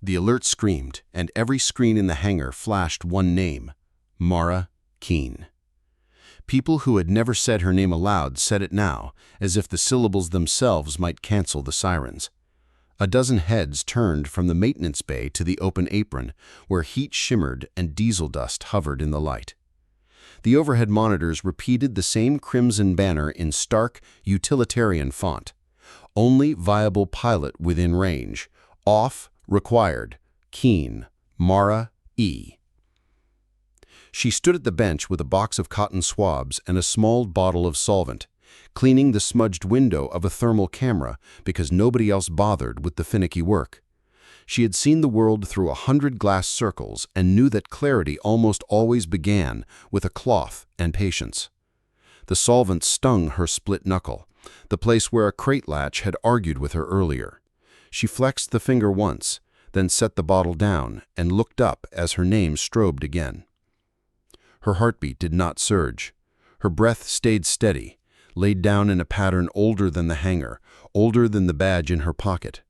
The alert screamed, and every screen in the hangar flashed one name: Mara Keene. People who had never said her name aloud said it now, as if the syllables themselves might cancel the sirens. A dozen heads turned from the maintenance bay to the open apron, where heat shimmered and diesel dust hovered in the light. The overhead monitors repeated the same crimson banner in stark, utilitarian font. Only viable pilot within range. Off, required. Keene, Mara E. She stood at the bench with a box of cotton swabs and a small bottle of solvent, cleaning the smudged window of a thermal camera because nobody else bothered with the finicky work. She had seen the world through 100 glass circles and knew that clarity almost always began with a cloth and patience. The solvent stung her split knuckle, the place where a crate latch had argued with her earlier. She flexed the finger once, then set the bottle down and looked up as her name strobed again. Her heartbeat did not surge. Her breath stayed steady, laid down in a pattern older than the hangar, older than the badge in her pocket.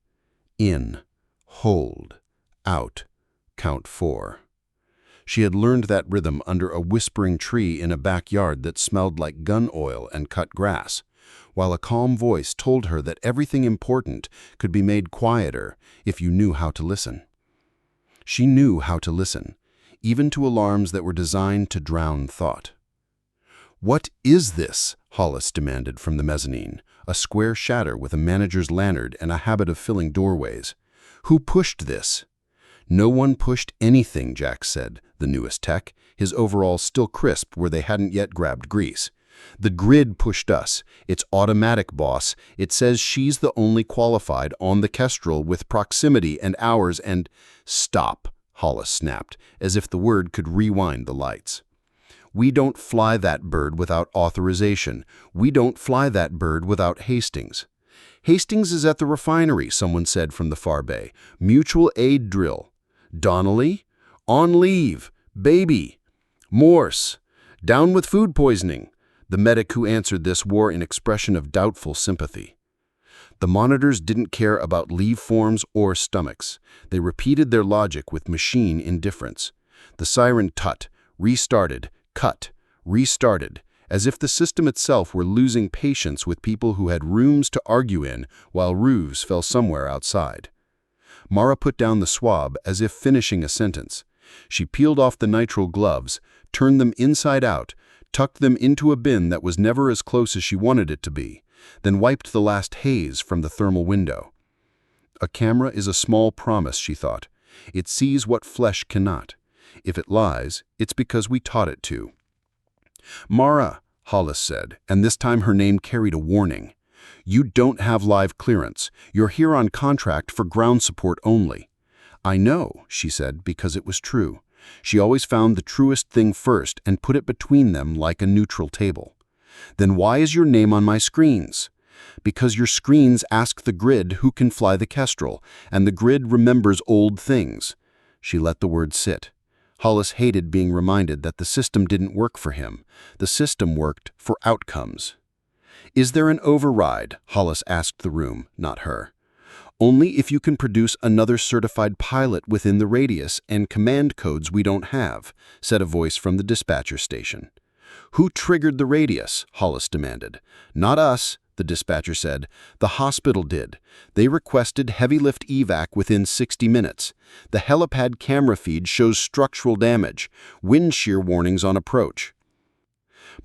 In, hold, out, count 4. She had learned that rhythm under a whispering tree in a backyard that smelled like gun oil and cut grass, while a calm voice told her that everything important could be made quieter if you knew how to listen. She knew how to listen, even to alarms that were designed to drown thought. "What is this?" Hollis demanded from the mezzanine, a square shatter with a manager's lantern and a habit of filling doorways. "Who pushed this?" "No one pushed anything," Jack said, the newest tech, his overalls still crisp where they hadn't yet grabbed grease. "The grid pushed us. It's automatic, boss. It says she's the only qualified on the Kestrel with proximity and hours and—" "Stop," Hollis snapped, as if the word could rewind the lights. "We don't fly that bird without authorization. We don't fly that bird without Hastings." "Hastings is at the refinery," someone said from the far bay. "Mutual aid drill." "Donnelly? On leave. Baby. Morse. Down with food poisoning." The medic who answered this wore an expression of doubtful sympathy. The monitors didn't care about leave forms or stomachs. They repeated their logic with machine indifference. The siren tut, restarted, cut, restarted, as if the system itself were losing patience with people who had rooms to argue in while roofs fell somewhere outside. Mara put down the swab as if finishing a sentence. She peeled off the nitrile gloves, turned them inside out, tucked them into a bin that was never as close as she wanted it to be, then wiped the last haze from the thermal window. A camera is a small promise, she thought. It sees what flesh cannot. If it lies, it's because we taught it to. "Mara," Hollis said, and this time her name carried a warning. "You don't have live clearance. You're here on contract for ground support only." "I know," she said, because it was true. She always found the truest thing first and put it between them like a neutral table. "Then why is your name on my screens?" "Because your screens ask the grid who can fly the Kestrel, and the grid remembers old things." She let the word sit. Hollis hated being reminded that the system didn't work for him. The system worked for outcomes. "Is there an override?" Hollis asked the room, not her. "Only if you can produce another certified pilot within the radius and command codes we don't have," said a voice from the dispatcher station. "Who triggered the radius?" Hollis demanded. "Not us," the dispatcher said. "The hospital did. They requested heavy lift evac within 60 minutes. The helipad camera feed shows structural damage, wind shear warnings on approach."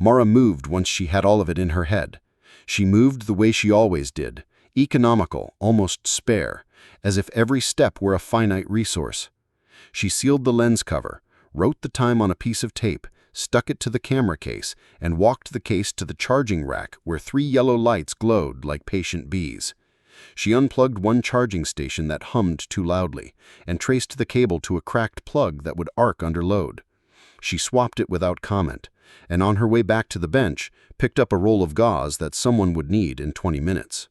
Mara moved once she had all of it in her head. She moved the way she always did, economical, almost spare, as if every step were a finite resource. She sealed the lens cover, wrote the time on a piece of tape, stuck it to the camera case, and walked the case to the charging rack where 3 yellow lights glowed like patient bees. She unplugged one charging station that hummed too loudly, and traced the cable to a cracked plug that would arc under load. She swapped it without comment, and on her way back to the bench, picked up a roll of gauze that someone would need in 20 minutes.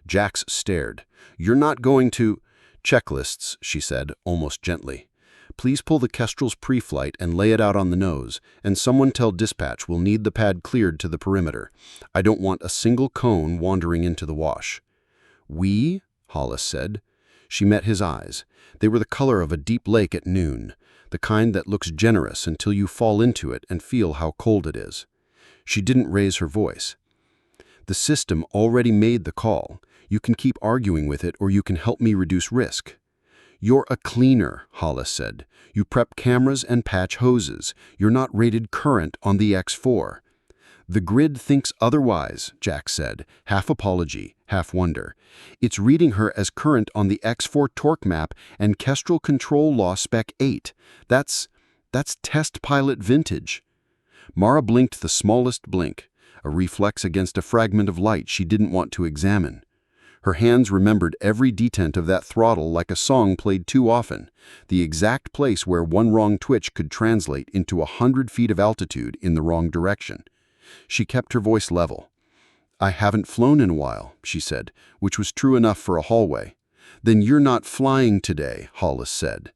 Jax stared. "You're not going to—" "Checklists," she said, almost gently. "Please pull the Kestrel's pre-flight and lay it out on the nose, and someone tell dispatch we'll need the pad cleared to the perimeter. I don't want a single cone wandering into the wash." "We?" Hollis said. She met his eyes. They were the color of a deep lake at noon, the kind that looks generous until you fall into it and feel how cold it is. She didn't raise her voice. The system already made the call. You can keep arguing with it or you can help me reduce risk. You're a cleaner, Hollis said. You prep cameras and patch hoses. You're not rated current on the X4. The grid thinks otherwise, Jack said, half apology, half wonder. It's reading her as current on the X4 torque map and Kestrel Control Law Spec 8. That's test pilot vintage. Mara blinked the smallest blink, a reflex against a fragment of light she didn't want to examine. Her hands remembered every detent of that throttle like a song played too often, the exact place where one wrong twitch could translate into 100 feet of altitude in the wrong direction. She kept her voice level. "I haven't flown in a while," she said, which was true enough for a hallway. "Then you're not flying today," Hollis said.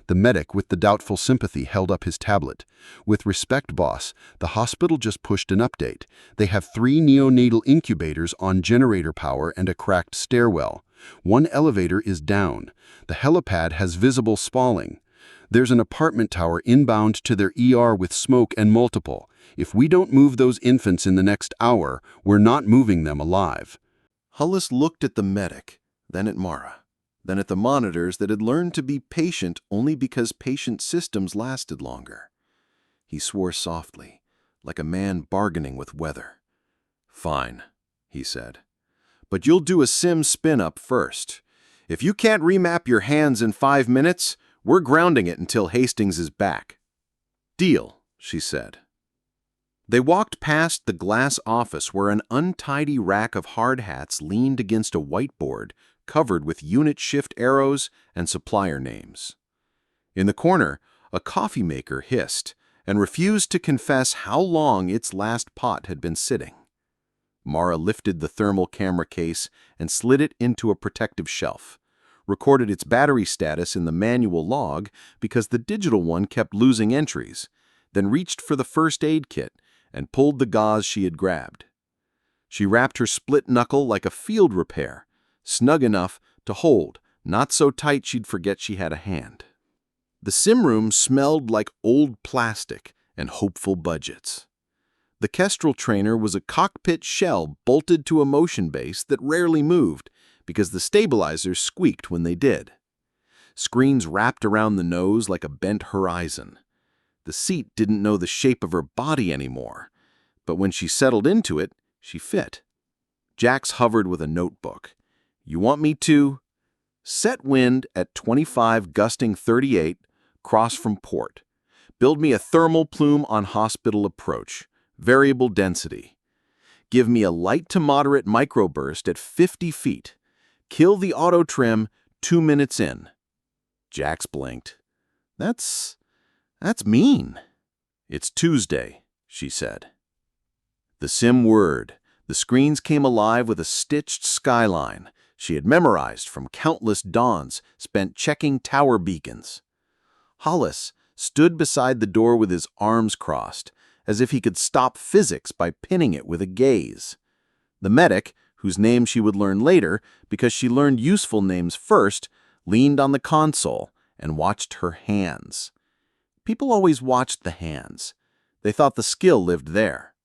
The medic with the doubtful sympathy held up his tablet. "With respect, boss, the hospital just pushed an update. They have 3 neonatal incubators on generator power and a cracked stairwell. One elevator is down. The helipad has visible spalling. There's an apartment tower inbound to their ER with smoke and multiple. If we don't move those infants in the next hour, we're not moving them alive." Hollis looked at the medic, then at Mara, then at the monitors that had learned to be patient only because patient systems lasted longer. He swore softly, like a man bargaining with weather. "Fine," he said. "But you'll do a sim spin-up first. If you can't remap your hands in 5 minutes, we're grounding it until Hastings is back." "Deal," she said. They walked past the glass office where an untidy rack of hard hats leaned against a whiteboard covered with unit shift arrows and supplier names. In the corner, a coffee maker hissed and refused to confess how long its last pot had been sitting. Mara lifted the thermal camera case and slid it into a protective shelf, recorded its battery status in the manual log because the digital one kept losing entries, then reached for the first aid kit and pulled the gauze she had grabbed. She wrapped her split knuckle like a field repair, snug enough to hold, not so tight she'd forget she had a hand. The sim room smelled like old plastic and hopeful budgets. The Kestrel trainer was a cockpit shell bolted to a motion base that rarely moved because the stabilizers squeaked when they did. Screens wrapped around the nose like a bent horizon. The seat didn't know the shape of her body anymore, but when she settled into it, she fit. Jax hovered with a notebook. "You want me to set wind at 25 gusting 38, cross from port. Build me a thermal plume on hospital approach, variable density. Give me a light to moderate microburst at 50 feet. Kill the auto trim 2 minutes in." Jax blinked. That's mean." "It's Tuesday," she said. The sim whirred. The screens came alive with a stitched skyline she had memorized from countless dawns spent checking tower beacons. Hollis stood beside the door with his arms crossed, as if he could stop physics by pinning it with a gaze. The medic, whose name she would learn later because she learned useful names first, leaned on the console and watched her hands. People always watched the hands. They thought the skill lived there.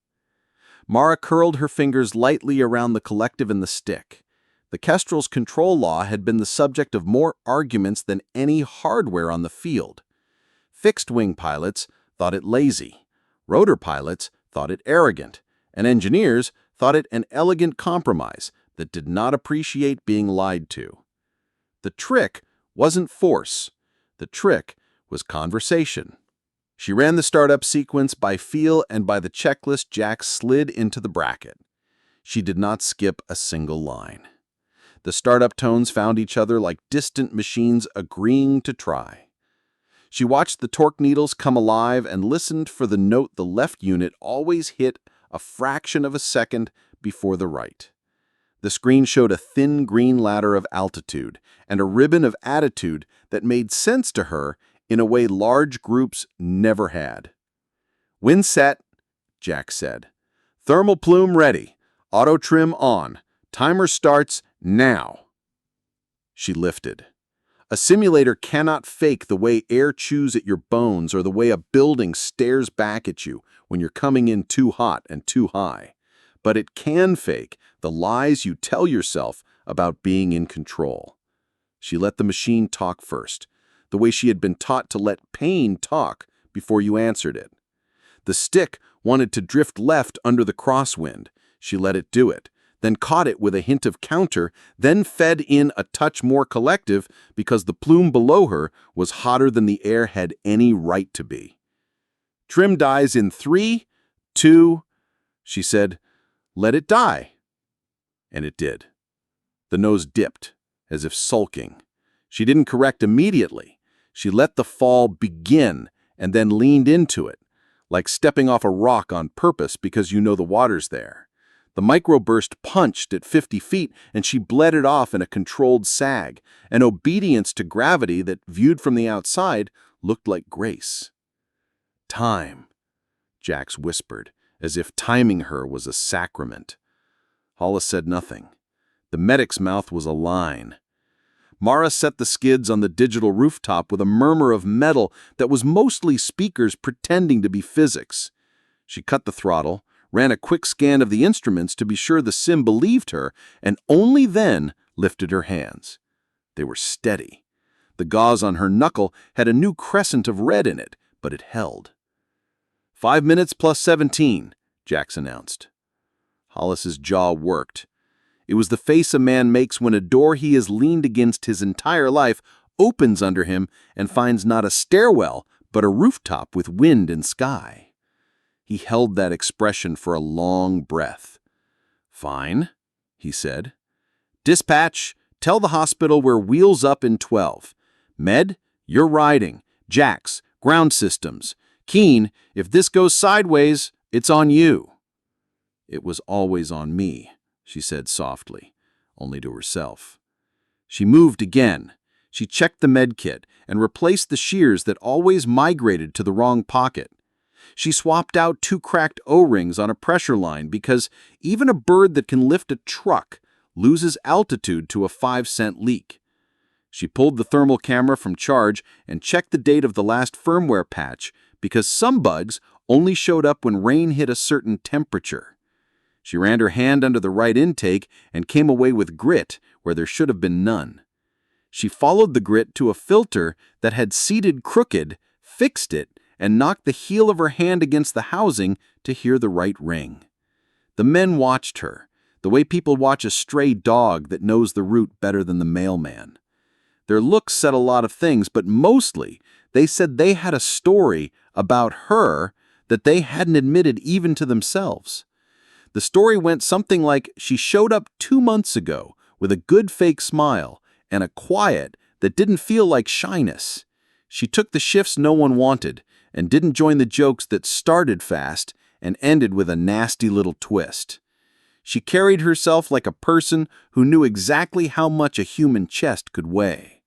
Mara curled her fingers lightly around the collective and the stick. The Kestrel's control law had been the subject of more arguments than any hardware on the field. Fixed-wing pilots thought it lazy. Rotor pilots thought it arrogant. And engineers thought it an elegant compromise that did not appreciate being lied to. The trick wasn't force. The trick was conversation. She ran the startup sequence by feel and by the checklist Jax slid into the bracket. She did not skip a single line. The startup tones found each other like distant machines agreeing to try. She watched the torque needles come alive and listened for the note the left unit always hit a fraction of a second before the right. The screen showed a thin green ladder of altitude and a ribbon of attitude that made sense to her in a way large groups never had. "Wind set," Jack said. "Thermal plume ready. Auto trim on. Timer starts now." She lifted. A simulator cannot fake the way air chews at your bones or the way a building stares back at you when you're coming in too hot and too high. But it can fake the lies you tell yourself about being in control. She let the machine talk first, the way she had been taught to let pain talk before you answered it. The stick wanted to drift left under the crosswind. She let it do it, then caught it with a hint of counter, then fed in a touch more collective because the plume below her was hotter than the air had any right to be. Trim dies in 3, 2, she said, let it die. And it did. The nose dipped, as if sulking. She didn't correct immediately. She let the fall begin and then leaned into it, like stepping off a rock on purpose because you know the water's there. The microburst punched at 50 feet, and she bled it off in a controlled sag, an obedience to gravity that, viewed from the outside, looked like grace. Time, Jax whispered, as if timing her was a sacrament. Hollis said nothing. The medic's mouth was a line. Mara set the skids on the digital rooftop with a murmur of metal that was mostly speakers pretending to be physics. She cut the throttle, ran a quick scan of the instruments to be sure the sim believed her, and only then lifted her hands. They were steady. The gauze on her knuckle had a new crescent of red in it, but it held. 5 minutes plus 17, Jax announced. Hollis's jaw worked. It was the face a man makes when a door he has leaned against his entire life opens under him and finds not a stairwell, but a rooftop with wind and sky. He held that expression for a long breath. Fine, he said. Dispatch, tell the hospital we're wheels up in 12. Med, you're riding. Jax, ground systems. Keen, if this goes sideways, it's on you. It was always on me, she said softly, only to herself. She moved again. She checked the med kit and replaced the shears that always migrated to the wrong pocket. She swapped out 2 cracked O-rings on a pressure line because even a bird that can lift a truck loses altitude to a 5-cent leak. She pulled the thermal camera from charge and checked the date of the last firmware patch because some bugs only showed up when rain hit a certain temperature. She ran her hand under the right intake and came away with grit where there should have been none. She followed the grit to a filter that had seated crooked, fixed it, and knocked the heel of her hand against the housing to hear the right ring. The men watched her, the way people watch a stray dog that knows the route better than the mailman. Their looks said a lot of things, but mostly they said they had a story about her that they hadn't admitted even to themselves. The story went something like she showed up 2 months ago with a good fake smile and a quiet that didn't feel like shyness. She took the shifts no one wanted and didn't join the jokes that started fast and ended with a nasty little twist. She carried herself like a person who knew exactly how much a human chest could weigh.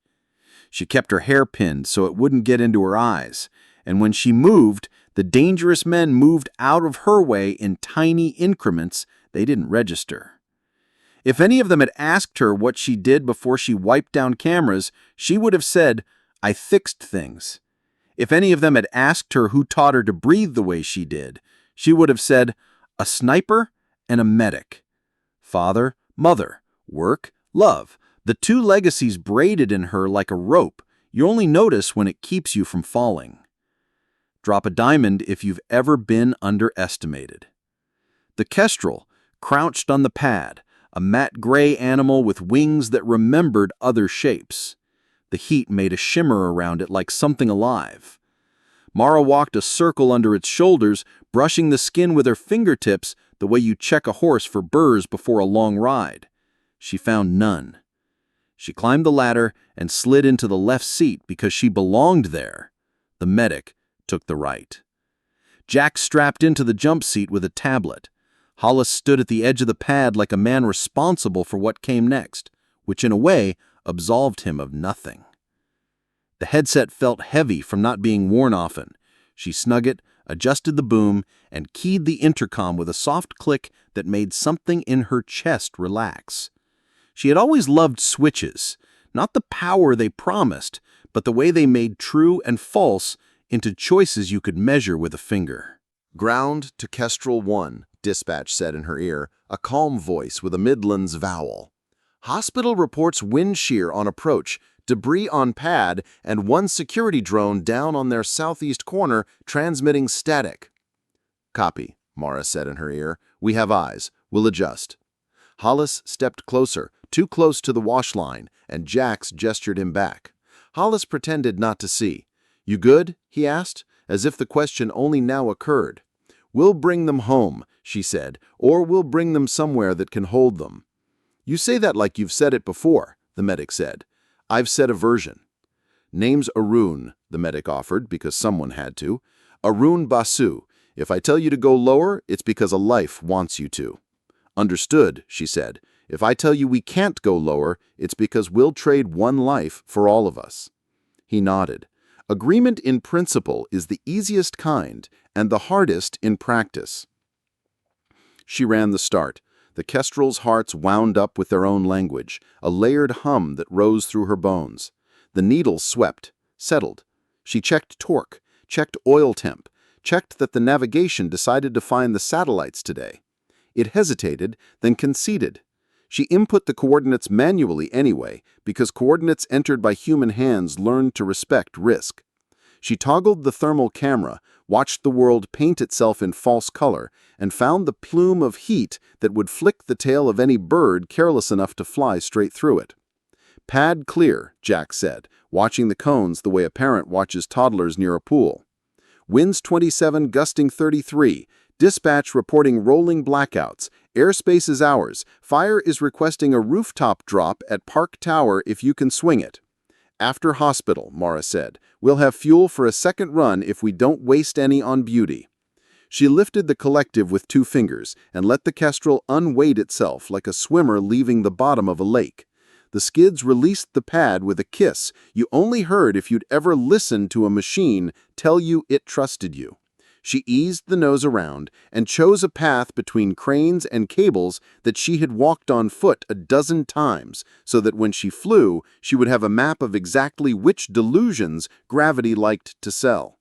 She kept her hair pinned so it wouldn't get into her eyes, and when she moved, the dangerous men moved out of her way in tiny increments they didn't register. If any of them had asked her what she did before she wiped down cameras, she would have said, "I fixed things." If any of them had asked her who taught her to breathe the way she did, she would have said, "A sniper and a medic." Father, mother, work, love, the 2 legacies braided in her like a rope you only notice when it keeps you from falling. Drop a diamond if you've ever been underestimated. The kestrel crouched on the pad, a matte gray animal with wings that remembered other shapes. The heat made a shimmer around it like something alive. Mara walked a circle under its shoulders, brushing the skin with her fingertips the way you check a horse for burrs before a long ride. She found none. She climbed the ladder and slid into the left seat because she belonged there. The medic took the right. Jack strapped into the jump seat with a tablet. Hollis stood at the edge of the pad like a man responsible for what came next, which in a way absolved him of nothing. The headset felt heavy from not being worn often. She snug it, adjusted the boom, and keyed the intercom with a soft click that made something in her chest relax. She had always loved switches, Not the power they promised, but the way they made true and false into choices you could measure with a finger. "Ground to Kestrel 1, dispatch said in her ear, a calm voice with a Midlands vowel. "Hospital reports wind shear on approach, debris on pad, and one security drone down on their southeast corner transmitting static." "Copy," Mara said in her ear. "We have eyes. We'll adjust." Hollis stepped closer, too close to the wash line, and Jax gestured him back. Hollis pretended not to see. "You good?" he asked, as if the question only now occurred. "We'll bring them home," she said, "or we'll bring them somewhere that can hold them." "You say that like you've said it before," the medic said. "I've said a version." "Name's Arun," the medic offered, because someone had to. "Arun Basu. If I tell you to go lower, it's because a life wants you to." "Understood," she said. "If I tell you we can't go lower, it's because we'll trade one life for all of us." He nodded. "Agreement in principle is the easiest kind and the hardest in practice." She ran the start. The Kestrel's hearts wound up with their own language, a layered hum that rose through her bones. The needle swept, settled. She checked torque, checked oil temp, checked that the navigation decided to find the satellites today. It hesitated, then conceded. She input the coordinates manually anyway, because coordinates entered by human hands learned to respect risk. She toggled the thermal camera, watched the world paint itself in false color, and found the plume of heat that would flick the tail of any bird careless enough to fly straight through it. "Pad clear," Jack said, watching the cones the way a parent watches toddlers near a pool. "Winds 27, gusting 33. Dispatch reporting rolling blackouts. Airspace is ours. Fire is requesting a rooftop drop at Park Tower if you can swing it." "After hospital," Mara said. "We'll have fuel for a second run if we don't waste any on Beauty." She lifted the collective with 2 fingers and let the Kestrel unweight itself like a swimmer leaving the bottom of a lake. The skids released the pad with a kiss you only heard if you'd ever listened to a machine tell you it trusted you. She eased the nose around and chose a path between cranes and cables that she had walked on foot a dozen times, so that when she flew, she would have a map of exactly which delusions gravity liked to sell.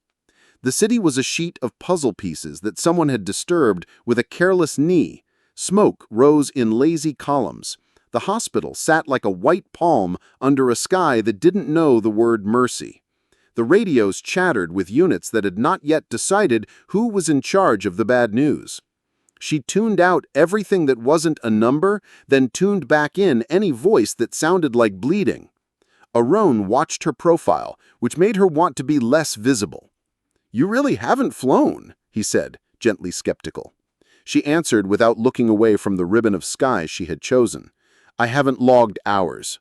The city was a sheet of puzzle pieces that someone had disturbed with a careless knee. Smoke rose in lazy columns. The hospital sat like a white palm under a sky that didn't know the word mercy. The radios chattered with units that had not yet decided who was in charge of the bad news. She tuned out everything that wasn't a number, then tuned back in any voice that sounded like bleeding. Arun watched her profile, which made her want to be less visible. "You really haven't flown," he said, gently skeptical. She answered without looking away from the ribbon of sky she had chosen. "I haven't logged hours."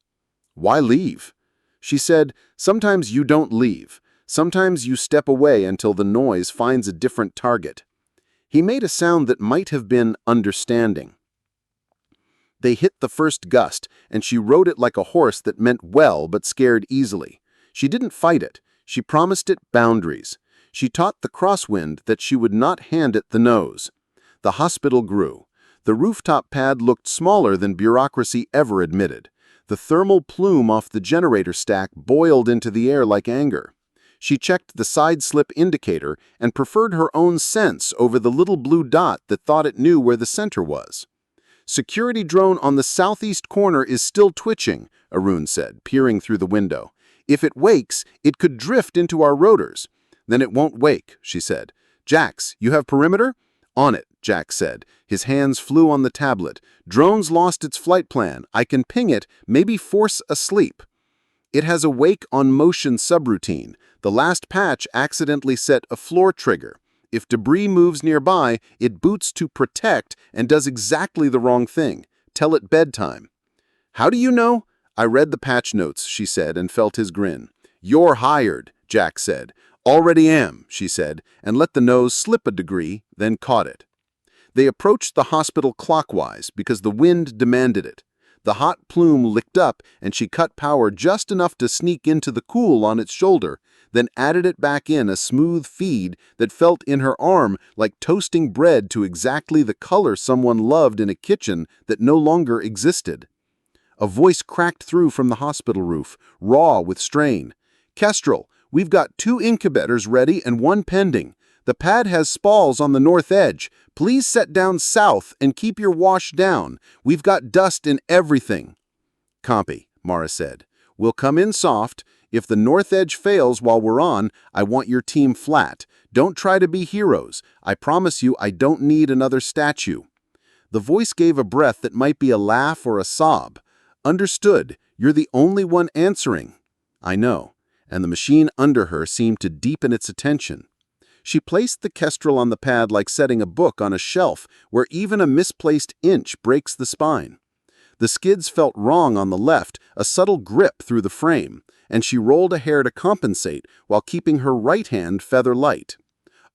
"Why leave?" She said, "Sometimes you don't leave. Sometimes you step away until the noise finds a different target." He made a sound that might have been understanding. They hit the first gust, and she rode it like a horse that meant well but scared easily. She didn't fight it. She promised it boundaries. She taught the crosswind that she would not hand it the nose. The hospital grew. The rooftop pad looked smaller than bureaucracy ever admitted. The thermal plume off the generator stack boiled into the air like anger. She checked the side slip indicator and preferred her own sense over the little blue dot that thought it knew where the center was. "Security drone on the southeast corner is still twitching," Arun said, peering through the window. "If it wakes, it could drift into our rotors." "Then it won't wake," she said. "Jax, you have perimeter?" "On it," Jack said. His hands flew on the tablet. "Drone's lost its flight plan. I can ping it, maybe force a sleep." "It has a wake on motion subroutine. The last patch accidentally set a floor trigger. If debris moves nearby, it boots to protect and does exactly the wrong thing. Tell it bedtime." "How do you know?" "I read the patch notes," she said, and felt his grin. "You're hired," Jack said. "Already am," she said, and let the nose slip a degree, then caught it. They approached the hospital clockwise because the wind demanded it. The hot plume licked up, and she cut power just enough to sneak into the cool on its shoulder, then added it back in a smooth feed that felt in her arm like toasting bread to exactly the color someone loved in a kitchen that no longer existed. A voice cracked through from the hospital roof, raw with strain. "Kestrel, we've got 2 incubators ready and 1 pending. The pad has spalls on the north edge. Please set down south and keep your wash down. We've got dust in everything." "Copy," Mara said. "We'll come in soft. If the north edge fails while we're on, I want your team flat. Don't try to be heroes. I promise you I don't need another statue." The voice gave a breath that might be a laugh or a sob. "Understood. You're the only one answering." "I know." And the machine under her seemed to deepen its attention. She placed the Kestrel on the pad like setting a book on a shelf where even a misplaced inch breaks the spine. The skids felt wrong on the left, a subtle grip through the frame, and she rolled a hair to compensate while keeping her right hand feather light.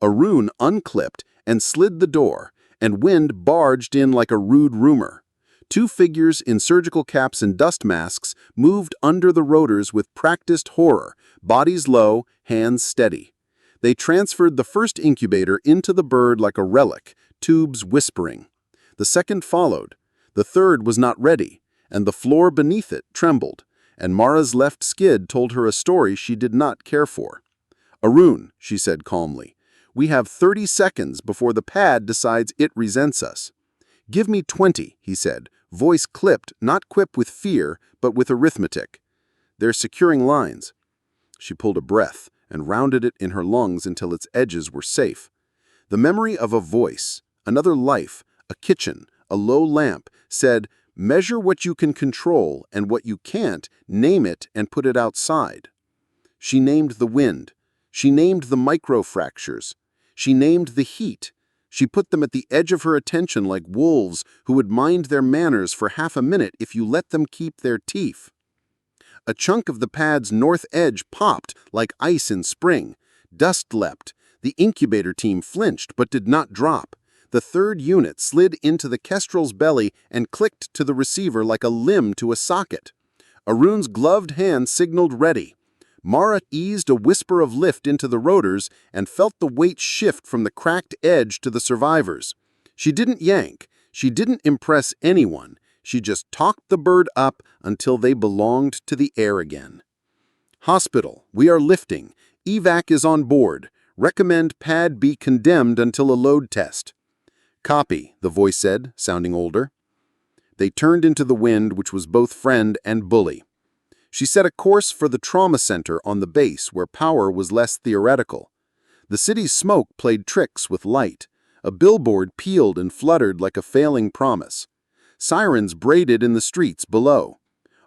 Arun unclipped and slid the door, and wind barged in like a rude rumor. 2 figures in surgical caps and dust masks moved under the rotors with practiced horror, bodies low, hands steady. They transferred the first incubator into the bird like a relic, tubes whispering. The second followed. The third was not ready, and the floor beneath it trembled, and Mara's left skid told her a story she did not care for. "Arun," she said calmly, "we have 30 seconds before the pad decides it resents us." "Give me 20, he said, voice clipped, not quipped with fear, but with arithmetic. "They're securing lines." She pulled a breath and rounded it in her lungs until its edges were safe. The memory of a voice, another life, a kitchen, a low lamp, said, "Measure what you can control, and what you can't, name it and put it outside." She named the wind. She named the microfractures. She named the heat. She put them at the edge of her attention like wolves who would mind their manners for half a minute if you let them keep their teeth. A chunk of the pad's north edge popped like ice in spring. Dust leapt. The incubator team flinched but did not drop. The third unit slid into the Kestrel's belly and clicked to the receiver like a limb to a socket. Arun's gloved hand signaled ready. Mara eased a whisper of lift into the rotors and felt the weight shift from the cracked edge to the survivors. She didn't yank. She didn't impress anyone. She just talked the bird up until they belonged to the air again. "Hospital, we are lifting. Evac is on board. Recommend pad be condemned until a load test." "Copy," the voice said, sounding older. They turned into the wind, which was both friend and bully. She set a course for the trauma center on the base where power was less theoretical. The city's smoke played tricks with light. A billboard peeled and fluttered like a failing promise. Sirens braided in the streets below.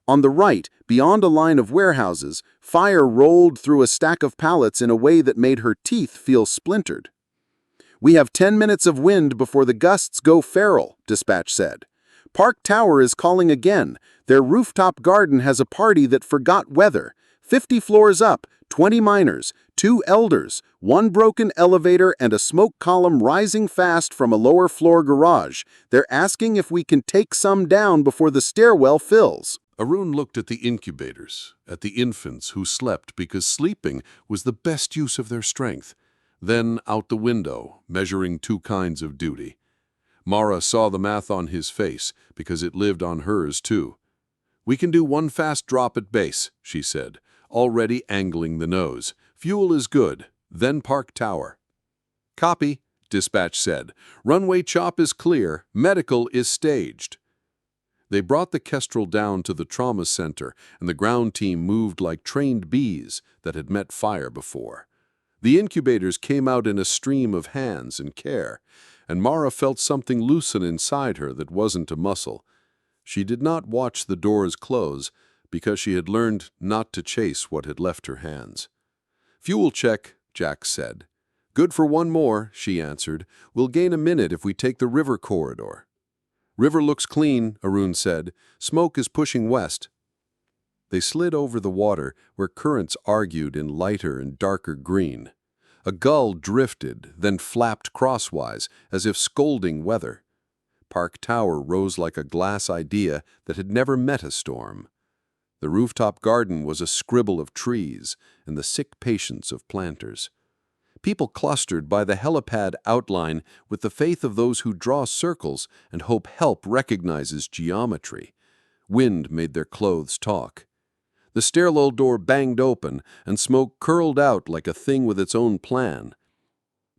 On the right, beyond a line of warehouses, fire rolled through a stack of pallets in a way that made her teeth feel splintered. "We have 10 minutes of wind before the gusts go feral," dispatch said. "Park Tower is calling again. Their rooftop garden has a party that forgot weather. 50 floors up, 20 miners, 2 elders, 1 broken elevator and a smoke column rising fast from a lower floor garage. They're asking if we can take some down before the stairwell fills." Arun looked at the incubators, at the infants who slept because sleeping was the best use of their strength. Then out the window, measuring 2 kinds of duty. Mara saw the math on his face, because it lived on hers too. "We can do 1 fast drop at base," she said, already angling the nose. "Fuel is good, then Park Tower." "Copy," dispatch said. "Runway chop is clear, medical is staged." They brought the Kestrel down to the trauma center, and the ground team moved like trained bees that had met fire before. The incubators came out in a stream of hands and care, and Mara felt something loosen inside her that wasn't a muscle. She did not watch the doors close because she had learned not to chase what had left her hands. "Fuel check," Jack said. "Good for 1 more," she answered. "We'll gain a minute if we take the river corridor." "River looks clean," Arun said. "Smoke is pushing west." They slid over the water where currents argued in lighter and darker green. A gull drifted, then flapped crosswise, as if scolding weather. Park Tower rose like a glass idea that had never met a storm. The rooftop garden was a scribble of trees and the sick patience of planters. People clustered by the helipad outline with the faith of those who draw circles and hope help recognizes geometry. Wind made their clothes talk. The stairwell door banged open, and smoke curled out like a thing with its own plan.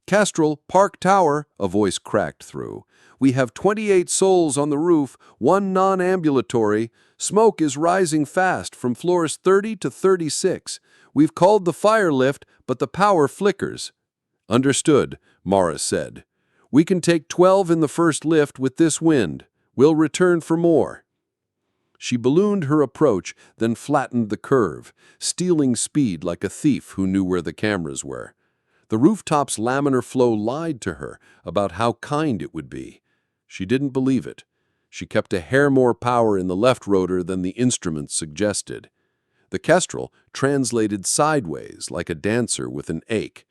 "Kestrel, Park Tower," a voice cracked through. "We have 28 souls on the roof, 1 non-ambulatory. Smoke is rising fast from floors 30 to 36. We've called the fire lift, but the power flickers." "Understood," Mara said. "We can take 12 in the first lift with this wind. We'll return for more." She ballooned her approach, then flattened the curve, stealing speed like a thief who knew where the cameras were. The rooftop's laminar flow lied to her about how kind it would be. She didn't believe it. She kept a hair more power in the left rotor than the instruments suggested. The Kestrel translated sideways like a dancer with an ache.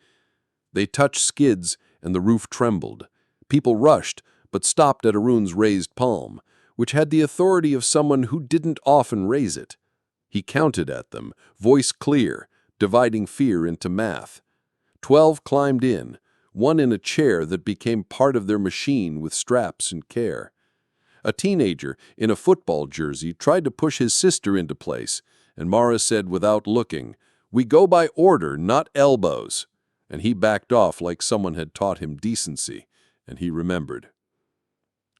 They touched skids, and the roof trembled. People rushed, but stopped at Arun's raised palm, which had the authority of someone who didn't often raise it. He counted at them, voice clear, dividing fear into math. 12 climbed in, one in a chair that became part of their machine with straps and care. A teenager in a football jersey tried to push his sister into place, and Mara said without looking, "We go by order, not elbows." And he backed off like someone had taught him decency, and he remembered.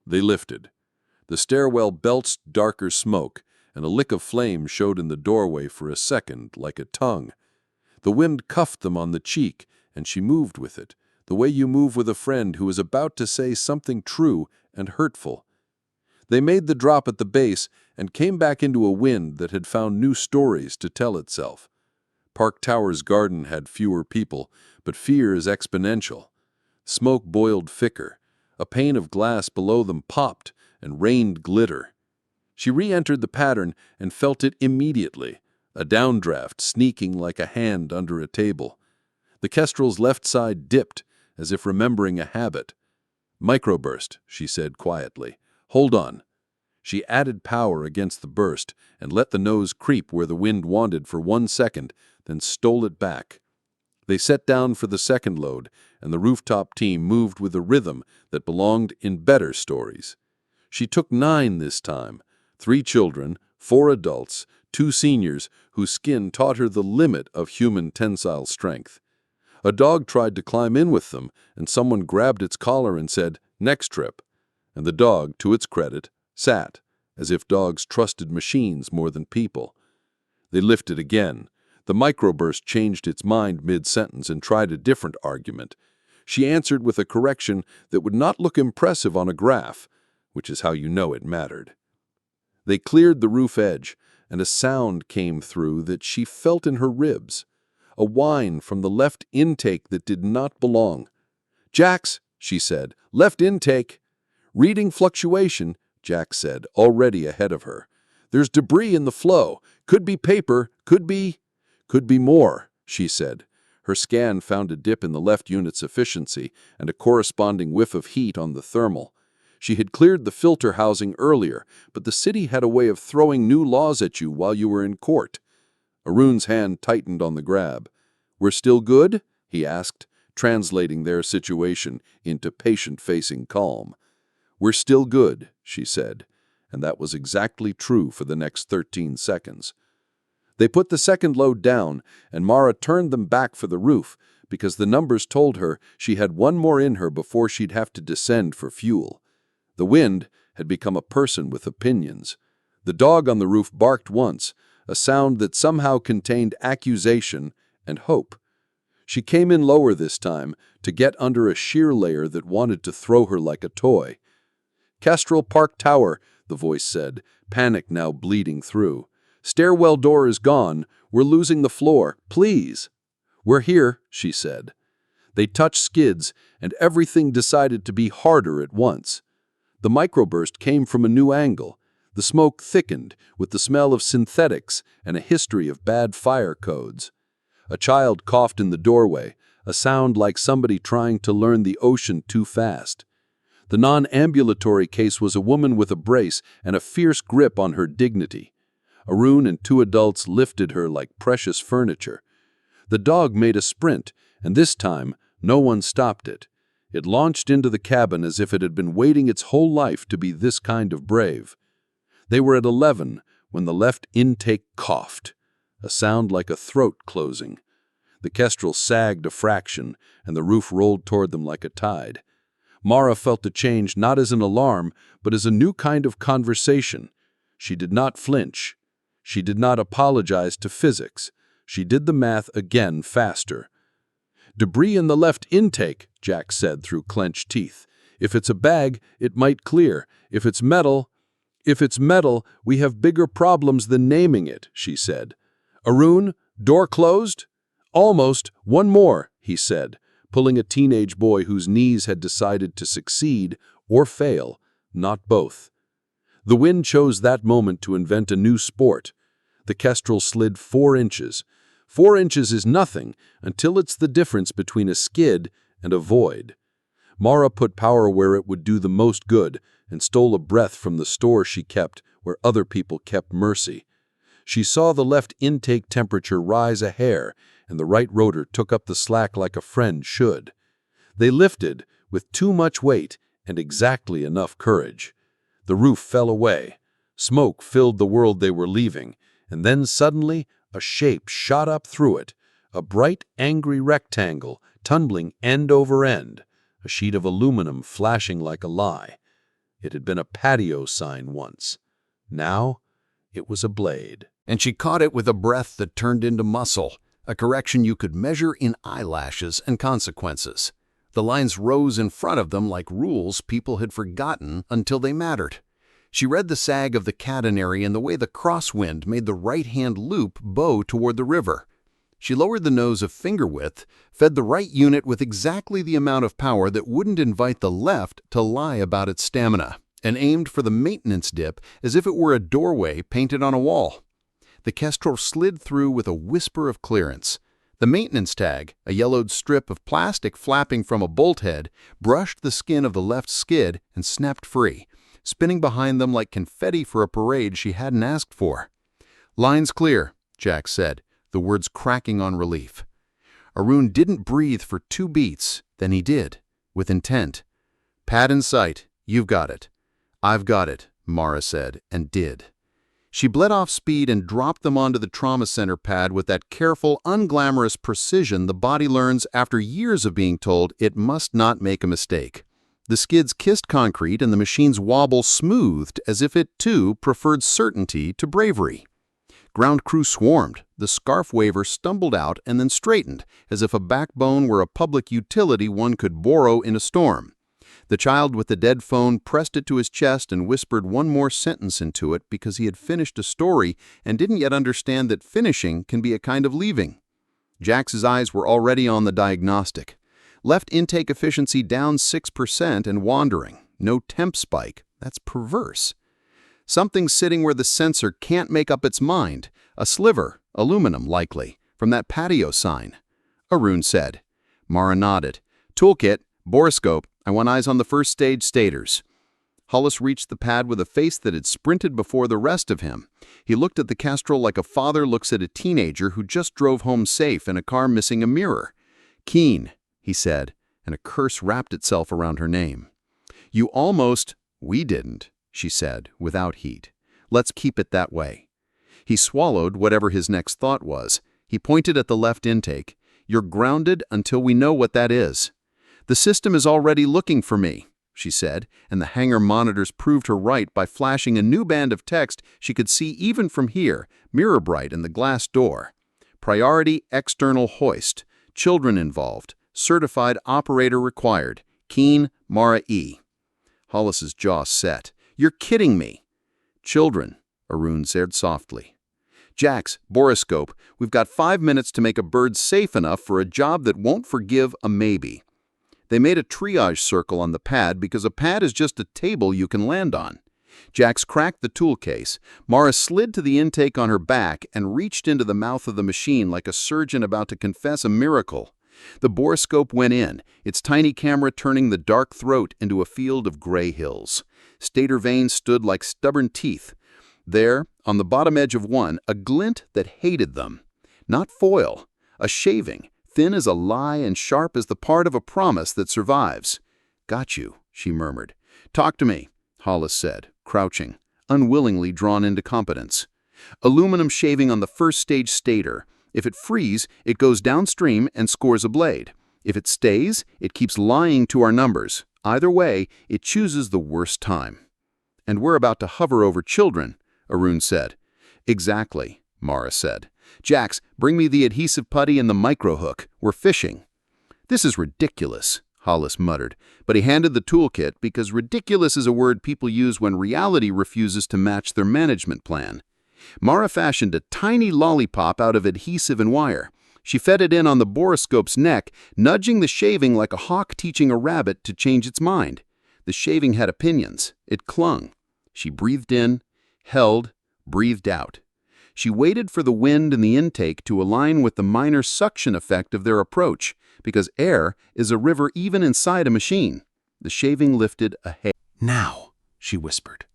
They lifted. The stairwell belched darker smoke, and a lick of flame showed in the doorway for a second like a tongue. The wind cuffed them on the cheek, and she moved with it, the way you move with a friend who is about to say something true and hurtful. They made the drop at the base and came back into a wind that had found new stories to tell itself. Park Tower's garden had fewer people, but fear is exponential. Smoke boiled thicker. A pane of glass below them popped and rained glitter. She re-entered the pattern and felt it immediately, a downdraft sneaking like a hand under a table. The Kestrel's left side dipped, as if remembering a habit. "Microburst," she said quietly. "Hold on." She added power against the burst and let the nose creep where the wind wanted for 1 second, then stole it back. They set down for the second load, and the rooftop team moved with a rhythm that belonged in better stories. She took 9 this time, 3 children, 4 adults, 2 seniors whose skin taught her the limit of human tensile strength. A dog tried to climb in with them, and someone grabbed its collar and said, "Next trip." And the dog, to its credit, sat, as if dogs trusted machines more than people. They lifted again. The microburst changed its mind mid-sentence and tried a different argument. She answered with a correction that would not look impressive on a graph, which is how you know it mattered. They cleared the roof edge, and a sound came through that she felt in her ribs. A whine from the left intake that did not belong. "Jax," she said, "left intake." "Reading fluctuation," Jax said, already ahead of her. "There's debris in the flow. Could be paper, could be more," she said. Her scan found a dip in the left unit's efficiency and a corresponding whiff of heat on the thermal. She had cleared the filter housing earlier, but the city had a way of throwing new laws at you while you were in court. Arun's hand tightened on the grab. "We're still good?" he asked, translating their situation into patient-facing calm. "We're still good," she said, and that was exactly true for the next 13 seconds. They put the second load down, and Mara turned them back for the roof, because the numbers told her she had 1 more in her before she'd have to descend for fuel. The wind had become a person with opinions. The dog on the roof barked once, a sound that somehow contained accusation and hope. She came in lower this time to get under a sheer layer that wanted to throw her like a toy. "Kestrel, Park Tower," the voice said, panic now bleeding through. "Stairwell door is gone. We're losing the floor. Please." "We're here," she said. They touched skids, and everything decided to be harder at once. The microburst came from a new angle. The smoke thickened with the smell of synthetics and a history of bad fire codes. A child coughed in the doorway, a sound like somebody trying to learn the ocean too fast. The non-ambulatory case was a woman with a brace and a fierce grip on her dignity. Arun and 2 adults lifted her like precious furniture. The dog made a sprint, and this time no one stopped it. It launched into the cabin as if it had been waiting its whole life to be this kind of brave. They were at 11 when the left intake coughed, a sound like a throat closing. The Kestrel sagged a fraction, and the roof rolled toward them like a tide. Mara felt the change not as an alarm, but as a new kind of conversation. She did not flinch. She did not apologize to physics. She did the math again faster. "Debris in the left intake," Jack said through clenched teeth. "If it's a bag, it might clear. If it's metal, we have bigger problems than naming it," she said. "Arun, door closed?" "Almost. One more," he said, pulling a teenage boy whose knees had decided to succeed or fail, not both. The wind chose that moment to invent a new sport. The Kestrel slid 4 inches. 4 inches is nothing until it's the difference between a skid and a void. Mara put power where it would do the most good and stole a breath from the store she kept where other people kept mercy. She saw the left intake temperature rise a hair, and the right rotor took up the slack like a friend should. They lifted with too much weight and exactly enough courage. The roof fell away. Smoke filled the world they were leaving, and then suddenly a shape shot up through it, a bright, angry rectangle tumbling end over end, a sheet of aluminum flashing like a lie. It had been a patio sign once. Now it was a blade. And she caught it with a breath that turned into muscle, a correction you could measure in eyelashes and consequences. The lines rose in front of them like rules people had forgotten until they mattered. She read the sag of the catenary and the way the crosswind made the right-hand loop bow toward the river. She lowered the nose a finger width, fed the right unit with exactly the amount of power that wouldn't invite the left to lie about its stamina, and aimed for the maintenance dip as if it were a doorway painted on a wall. The Kestrel slid through with a whisper of clearance. The maintenance tag, a yellowed strip of plastic flapping from a bolt head, brushed the skin of the left skid and snapped free, spinning behind them like confetti for a parade she hadn't asked for. "Line's clear," Jack said, the words cracking on relief. Arun didn't breathe for 2 beats, then he did, with intent. "Pad in sight, you've got it." "I've got it," Mara said, and did. She bled off speed and dropped them onto the trauma center pad with that careful, unglamorous precision the body learns after years of being told it must not make a mistake. The skids kissed concrete and the machine's wobble smoothed as if it, too, preferred certainty to bravery. Ground crew swarmed. The scarf waver stumbled out and then straightened, as if a backbone were a public utility one could borrow in a storm. The child with the dead phone pressed it to his chest and whispered one more sentence into it because he had finished a story and didn't yet understand that finishing can be a kind of leaving. Jack's eyes were already on the diagnostic. Left intake efficiency down 6% and wandering. No temp spike. That's perverse. Something sitting where the sensor can't make up its mind. A sliver, aluminum likely, from that patio sign. Arun said. Mara nodded. "Toolkit, borescope. I want eyes on the first stage stators." Hollis reached the pad with a face that had sprinted before the rest of him. He looked at the Kestrel like a father looks at a teenager who just drove home safe in a car missing a mirror. "Keen," he said, and a curse wrapped itself around her name. "You almost—" "We didn't," she said, without heat. "Let's keep it that way." He swallowed whatever his next thought was. He pointed at the left intake. "You're grounded until we know what that is." "The system is already looking for me," she said, and the hangar monitors proved her right by flashing a new band of text she could see even from here, mirror bright in the glass door. "Priority external hoist. Children involved. Certified operator required. Keen, Mara E." Hollis's jaw set. "You're kidding me." "Children," Arun said softly. "Jax, borescope, we've got 5 minutes to make a bird safe enough for a job that won't forgive a maybe." They made a triage circle on the pad because a pad is just a table you can land on. Jax cracked the tool case. Mara slid to the intake on her back and reached into the mouth of the machine like a surgeon about to confess a miracle. The borescope went in, its tiny camera turning the dark throat into a field of gray hills. Stator vanes stood like stubborn teeth. There, on the bottom edge of one, a glint that hated them. Not foil, a shaving, thin as a lie and sharp as the part of a promise that survives. "Got you," she murmured. "Talk to me," Hollis said, crouching. unwillingly drawn into competence. Aluminum shaving on the first stage stator. If it frees, it goes downstream and scores a blade. If it stays, it keeps lying to our numbers. Either way, it chooses the worst time. And we're about to hover over children, Arun said. Exactly, Mara said. Jax, bring me the adhesive putty and the micro-hook. We're fishing. This is ridiculous, Hollis muttered, but he handed the toolkit because ridiculous is a word people use when reality refuses to match their management plan. Mara fashioned a tiny lollipop out of adhesive and wire. She fed it in on the borescope's neck, nudging the shaving like a hawk teaching a rabbit to change its mind. The shaving had opinions. It clung. She breathed in, held, breathed out. She waited for the wind in the intake to align with the minor suction effect of their approach, because air is a river even inside a machine. The shaving lifted a hair. Now, she whispered.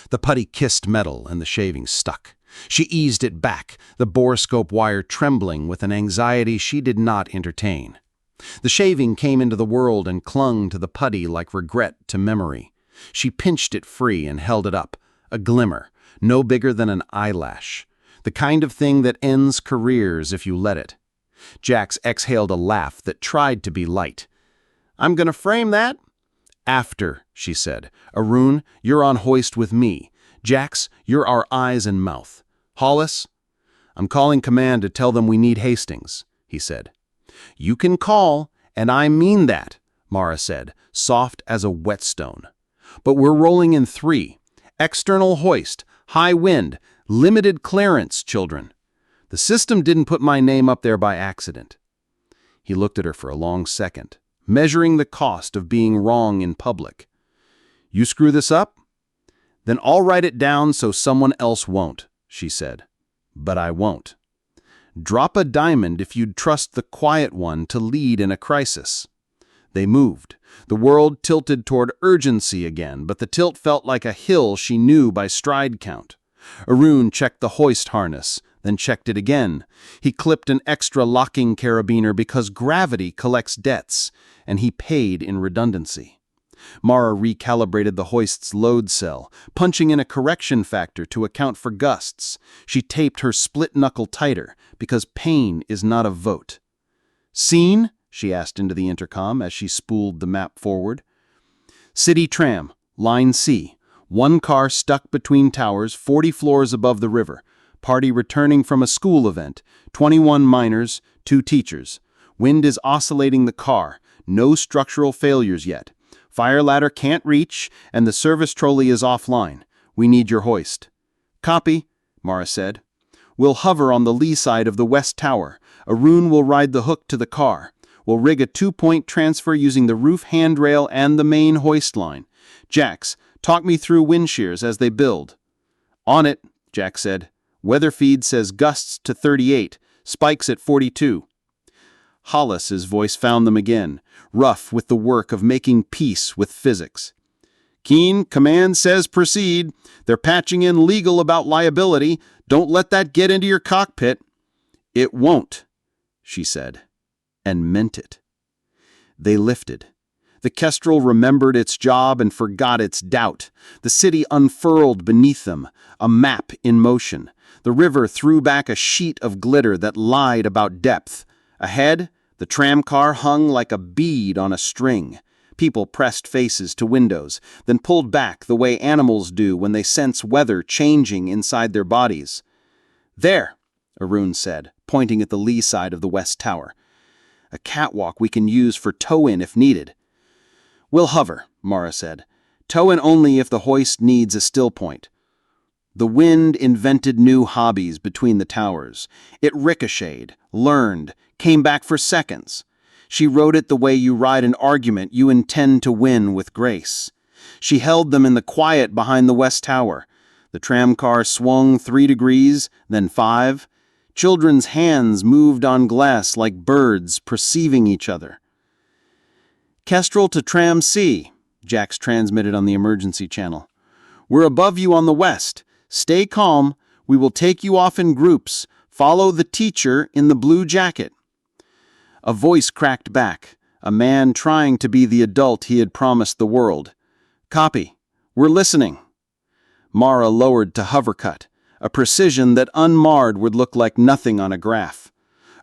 The putty kissed metal and the shaving stuck. She eased it back, the borescope wire trembling with an anxiety she did not entertain. The shaving came into the world and clung to the putty like regret to memory. She pinched it free and held it up, a glimmer, no bigger than an eyelash. The kind of thing that ends careers if you let it. Jax exhaled a laugh that tried to be light. "I'm gonna frame that?" "After," she said. "Arun, you're on hoist with me. Jax, you're our eyes and mouth. Hollis?" "I'm calling command to tell them we need Hastings," he said. "You can call, and I mean that," Mara said, soft as a whetstone. "But we're rolling in 3. External hoist, high wind, limited clearance, children. The system didn't put my name up there by accident." He looked at her for a long second, measuring the cost of being wrong in public. "You screw this up? Then I'll write it down so someone else won't," she said. "But I won't. Drop a diamond if you'd trust the quiet one to lead in a crisis." They moved. The world tilted toward urgency again, but the tilt felt like a hill she knew by stride count. Arun checked the hoist harness, then checked it again. He clipped an extra locking carabiner because gravity collects debts, and he paid in redundancy. Mara recalibrated the hoist's load cell, punching in a correction factor to account for gusts. She taped her split knuckle tighter, because pain is not a vote. "Scene?" she asked into the intercom as she spooled the map forward. "City tram, line C. 1 car stuck between towers 40 floors above the river. Party returning from a school event. 21 minors, 2 teachers. Wind is oscillating the car. No structural failures yet. Fire ladder can't reach, and the service trolley is offline. We need your hoist." "Copy," Mara said. "We'll hover on the lee side of the west tower. Arun will ride the hook to the car. We'll rig a 2-point transfer using the roof handrail and the main hoist line. Jax, talk me through wind shears as they build." "On it," Jax said. "Weather feed says gusts to 38, spikes at 42. Hollis's voice found them again, rough with the work of making peace with physics. "Keen, command says proceed. They're patching in legal about liability. Don't let that get into your cockpit." "It won't," she said, and meant it. They lifted. The Kestrel remembered its job and forgot its doubt. The city unfurled beneath them, a map in motion. The river threw back a sheet of glitter that lied about depth. Ahead, the tramcar hung like a bead on a string. People pressed faces to windows, then pulled back the way animals do when they sense weather changing inside their bodies. "There," Arun said, pointing at the lee side of the west tower. "A catwalk we can use for tow-in if needed." "We'll hover," Mara said. "Tow-in only if the hoist needs a still point." The wind invented new hobbies between the towers. It ricocheted, learned, came back for seconds. She rode it the way you ride an argument you intend to win with grace. She held them in the quiet behind the west tower. The tramcar swung 3 degrees, then 5. Children's hands moved on glass like birds perceiving each other. "Kestrel to Tram C," Jax transmitted on the emergency channel. "We're above you on the west. Stay calm. We will take you off in groups. Follow the teacher in the blue jacket." A voice cracked back, a man trying to be the adult he had promised the world. "Copy. We're listening." Mara lowered to hover cut, a precision that unmarred would look like nothing on a graph.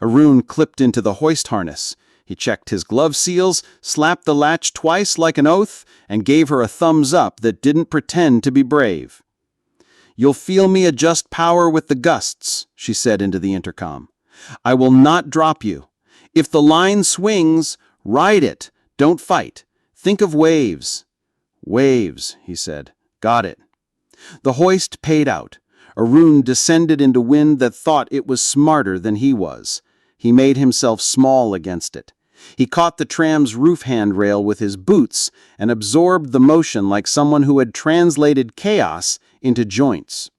Arun clipped into the hoist harness. He checked his glove seals, slapped the latch twice like an oath, and gave her a thumbs up that didn't pretend to be brave. "You'll feel me adjust power with the gusts," she said into the intercom. "I will not drop you. If the line swings, ride it. Don't fight. Think of waves." "Waves," he said. "Got it." The hoist paid out. Arun descended into wind that thought it was smarter than he was. He made himself small against it. He caught the tram's roof handrail with his boots and absorbed the motion like someone who had translated chaos into joints.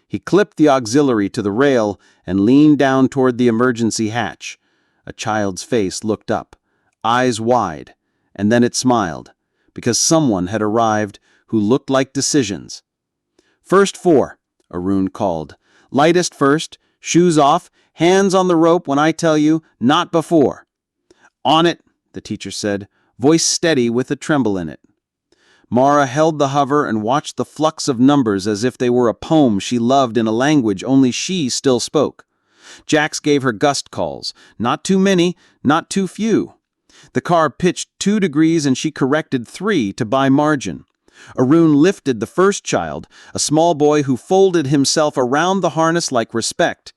He clipped the auxiliary to the rail and leaned down toward the emergency hatch. A child's face looked up, eyes wide, and then it smiled, because someone had arrived who looked like decisions. "First 4, Arun called. "Lightest first, shoes off, hands on the rope when I tell you, not before." "On it," the teacher said, voice steady with a tremble in it. Mara held the hover and watched the flux of numbers as if they were a poem she loved in a language only she still spoke. Jax gave her gust calls. Not too many, not too few. The car pitched 2 degrees and she corrected 3 to buy margin. Arun lifted the first child, a small boy who folded himself around the harness like respect.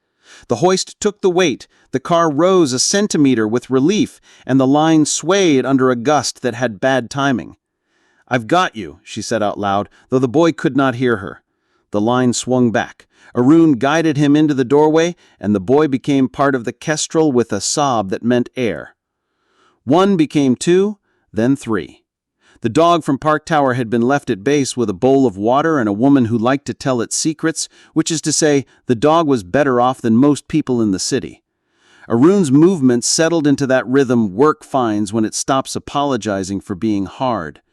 The hoist took the weight, the car rose a centimeter with relief, and the line swayed under a gust that had bad timing. "I've got you," she said out loud, though the boy could not hear her. The line swung back. Arun guided him into the doorway, and the boy became part of the kestrel with a sob that meant air. 1 became 2, then 3. The dog from Park Tower had been left at base with a bowl of water and a woman who liked to tell its secrets, which is to say, the dog was better off than most people in the city. Arun's movements settled into that rhythm work finds when it stops apologizing for being hard.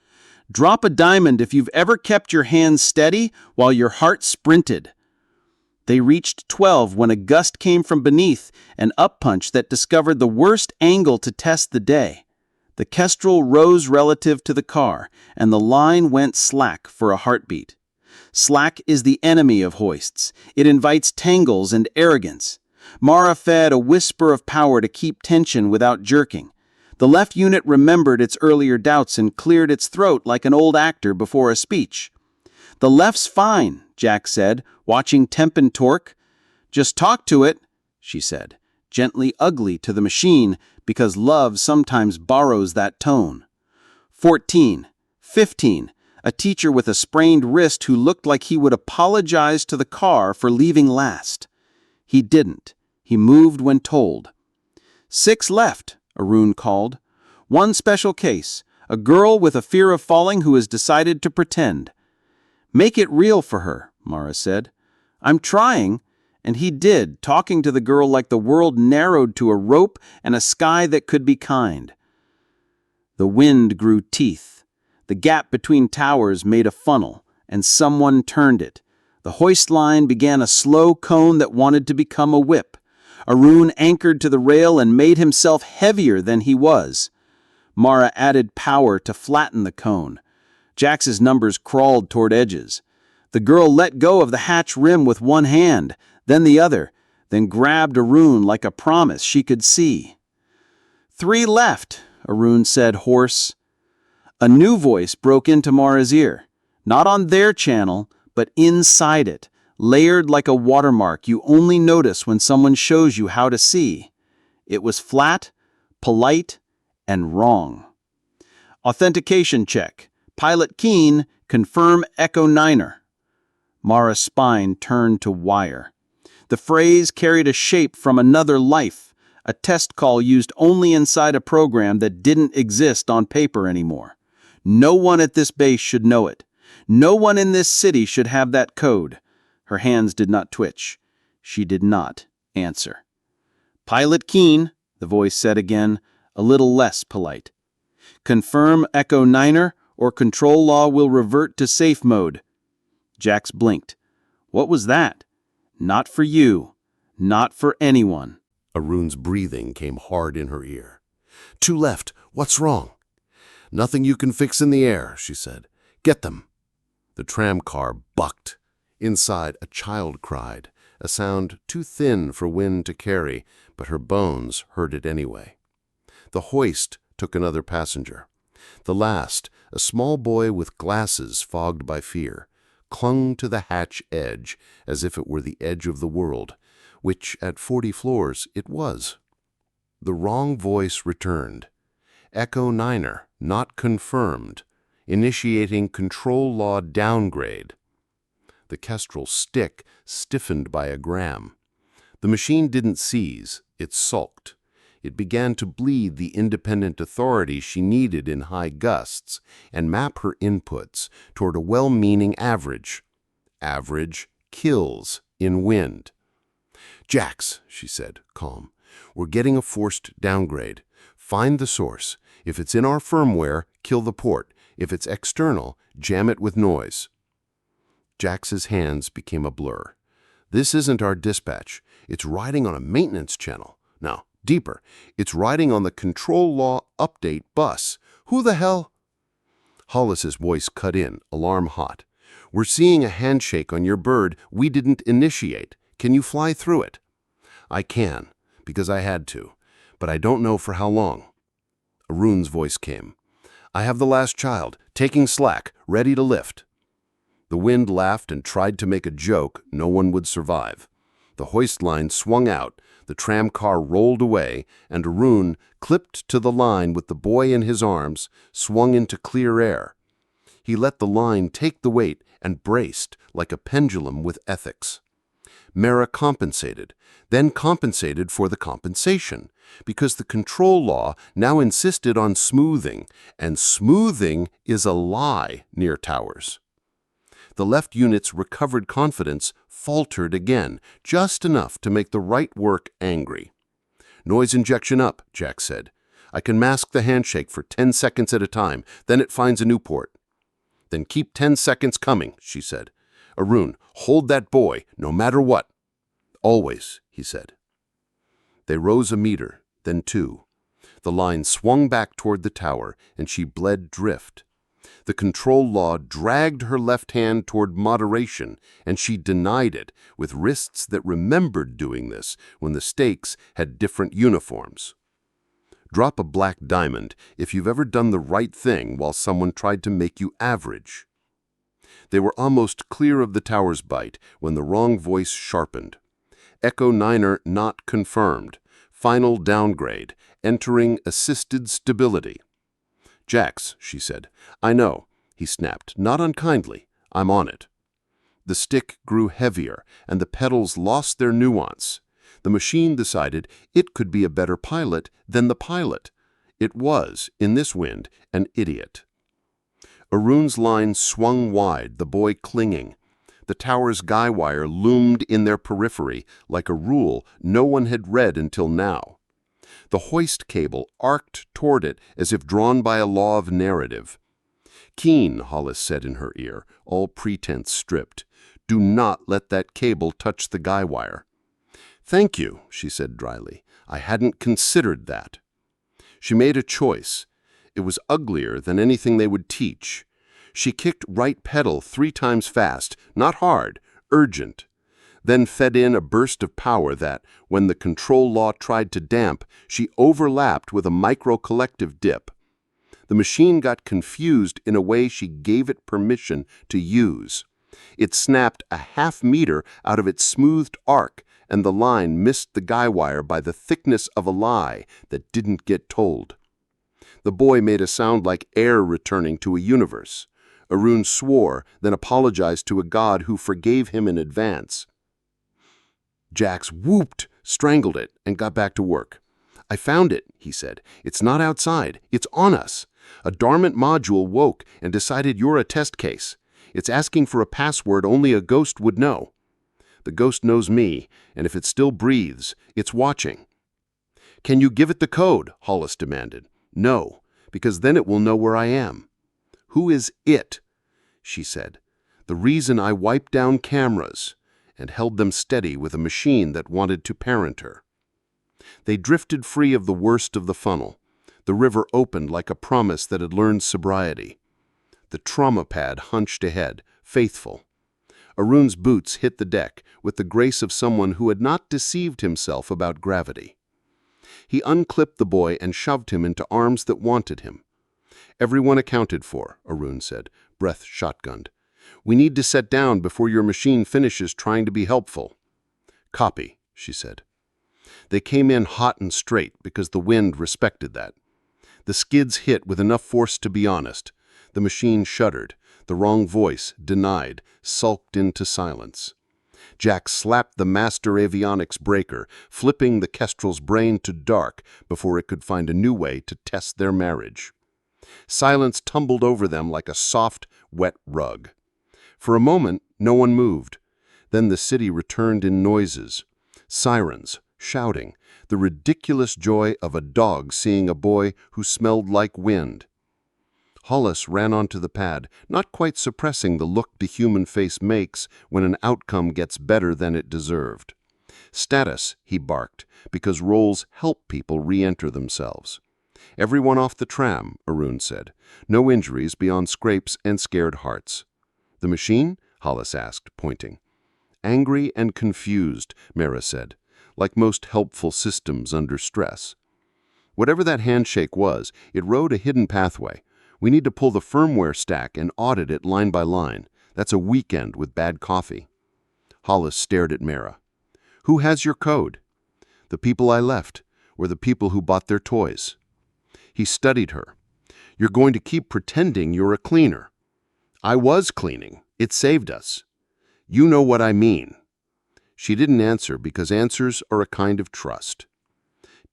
Drop a diamond if you've ever kept your hands steady while your heart sprinted. They reached 12 when a gust came from beneath, an up-punch that discovered the worst angle to test the day. The kestrel rose relative to the car, and the line went slack for a heartbeat. Slack is the enemy of hoists. It invites tangles and arrogance. Mara fed a whisper of power to keep tension without jerking. The left unit remembered its earlier doubts and cleared its throat like an old actor before a speech. "The left's fine," Jack said, watching temp and torque. "Just talk to it," she said, gently ugly to the machine, because love sometimes borrows that tone. 14, 15, a teacher with a sprained wrist who looked like he would apologize to the car for leaving last. He didn't. He moved when told. 6 left, Arun called. 1 special case, a girl with a fear of falling who has decided to pretend. "Make it real for her," Mara said. "I'm trying." And he did, talking to the girl like the world narrowed to a rope and a sky that could be kind. The wind grew teeth. The gap between towers made a funnel, and someone turned it. The hoist line began a slow cone that wanted to become a whip. Arun anchored to the rail and made himself heavier than he was. Mara added power to flatten the cone. Jax's numbers crawled toward edges. The girl let go of the hatch rim with one hand, then the other, then grabbed Arun like a promise she could see. 3 left, Arun said hoarse. A new voice broke into Mara's ear, not on their channel, but inside it, layered like a watermark you only notice when someone shows you how to see. It was flat, polite, and wrong. Authentication check. Pilot Keen, confirm Echo Niner. Mara's spine turned to wire. The phrase carried a shape from another life, a test call used only inside a program that didn't exist on paper anymore. No one at this base should know it. No one in this city should have that code. Her hands did not twitch. She did not answer. Pilot Keen, the voice said again, a little less polite. Confirm Echo Niner, or control law will revert to safe mode. Jax blinked. What was that? Not for you. Not for anyone. Arun's breathing came hard in her ear. 2 left. What's wrong? Nothing you can fix in the air, she said. Get them. The tram car bucked. Inside, a child cried, a sound too thin for wind to carry, but her bones heard it anyway. The hoist took another passenger. The last, a small boy with glasses fogged by fear, clung to the hatch edge as if it were the edge of the world, which at 40 floors it was. The wrong voice returned. Echo Niner, not confirmed, initiating control law downgrade. The Kestrel stick stiffened by a gram. The machine didn't seize, it sulked. It began to bleed the independent authority she needed in high gusts and map her inputs toward a well-meaning average. Average kills in wind. "Jax," she said, calm, "we're getting a forced downgrade. Find the source. If it's in our firmware, kill the port. If it's external, jam it with noise." Jax's hands became a blur. "This isn't our dispatch. It's riding on a maintenance channel. Now, deeper. It's riding on the control law update bus. Who the hell?" Hollis's voice cut in, alarm hot. "We're seeing a handshake on your bird we didn't initiate. Can you fly through it?" "I can, because I had to, but I don't know for how long." Arun's voice came. "I have the last child, taking slack, ready to lift." The wind laughed and tried to make a joke no one would survive. The hoist line swung out, the tram car rolled away, and Arun, clipped to the line with the boy in his arms, swung into clear air. He let the line take the weight and braced like a pendulum with ethics. Mara compensated, then compensated for the compensation, because the control law now insisted on smoothing, and smoothing is a lie near towers. The left unit's recovered confidence faltered again, just enough to make the right work angry. "Noise injection up," Jax said. "I can mask the handshake for 10 seconds at a time, then it finds a new port." "Then keep 10 seconds coming," she said. "Arun, hold that boy, no matter what." "Always," he said. They rose a meter, then 2. The line swung back toward the tower, and she bled drift. The control law dragged her left hand toward moderation, and she denied it, with wrists that remembered doing this when the stakes had different uniforms. Drop a black diamond if you've ever done the right thing while someone tried to make you average. They were almost clear of the tower's bite when the wrong voice sharpened. Echo Niner not confirmed. Final downgrade, entering assisted stability. "Jax," she said. "I know," he snapped, not unkindly. "I'm on it." The stick grew heavier, and the pedals lost their nuance. The machine decided it could be a better pilot than the pilot. It was, in this wind, an idiot. Arun's line swung wide, the boy clinging. The tower's guy wire loomed in their periphery like a rule no one had read until now. The hoist cable arced toward it as if drawn by a law of narrative. "Keen," Hollis said in her ear, all pretense stripped. "Do not let that cable touch the guy wire." "Thank you," she said dryly. "I hadn't considered that." She made a choice. It was uglier than anything they would teach. She kicked right pedal 3 times fast, not hard, urgent. Then fed in a burst of power that, when the control law tried to damp, she overlapped with a micro-collective dip. The machine got confused in a way she gave it permission to use. It snapped a half meter out of its smoothed arc, and the line missed the guy wire by the thickness of a lie that didn't get told. The boy made a sound like air returning to a universe. Arun swore, then apologized to a god who forgave him in advance. Jax whooped, strangled it, and got back to work. "I found it," he said. "It's not outside. It's on us. A dormant module woke and decided you're a test case. It's asking for a password only a ghost would know. The ghost knows me, and if it still breathes, it's watching." "Can you give it the code?" Hollis demanded. "No, because then it will know where I am." "Who is it?" she said. "The reason I wiped down cameras," and held them steady with a machine that wanted to parent her. They drifted free of the worst of the funnel. The river opened like a promise that had learned sobriety. The trauma pad hunched ahead, faithful. Arun's boots hit the deck with the grace of someone who had not deceived himself about gravity. He unclipped the boy and shoved him into arms that wanted him. "Everyone accounted for," Arun said, breath shotgunned. "We need to set down before your machine finishes trying to be helpful." "Copy," she said. They came in hot and straight because the wind respected that. The skids hit with enough force to be honest. The machine shuddered. The wrong voice, denied, sulked into silence. Jack slapped the master avionics breaker, flipping the Kestrel's brain to dark before it could find a new way to test their marriage. Silence tumbled over them like a soft, wet rug. For a moment, no one moved. Then the city returned in noises. Sirens, shouting, the ridiculous joy of a dog seeing a boy who smelled like wind. Hollis ran onto the pad, not quite suppressing the look the human face makes when an outcome gets better than it deserved. "Status," he barked, because rolls help people re-enter themselves. "Everyone off the tram," Arun said. "No injuries beyond scrapes and scared hearts." "The machine?" Hollis asked, pointing. "Angry and confused," Mara said, "like most helpful systems under stress." "Whatever that handshake was, it rode a hidden pathway. We need to pull the firmware stack and audit it line by line. That's a weekend with bad coffee." Hollis stared at Mara. "Who has your code?" "The people I left, or the people who bought their toys." He studied her. "You're going to keep pretending you're a cleaner." "I was cleaning. It saved us." "You know what I mean." She didn't answer because answers are a kind of trust.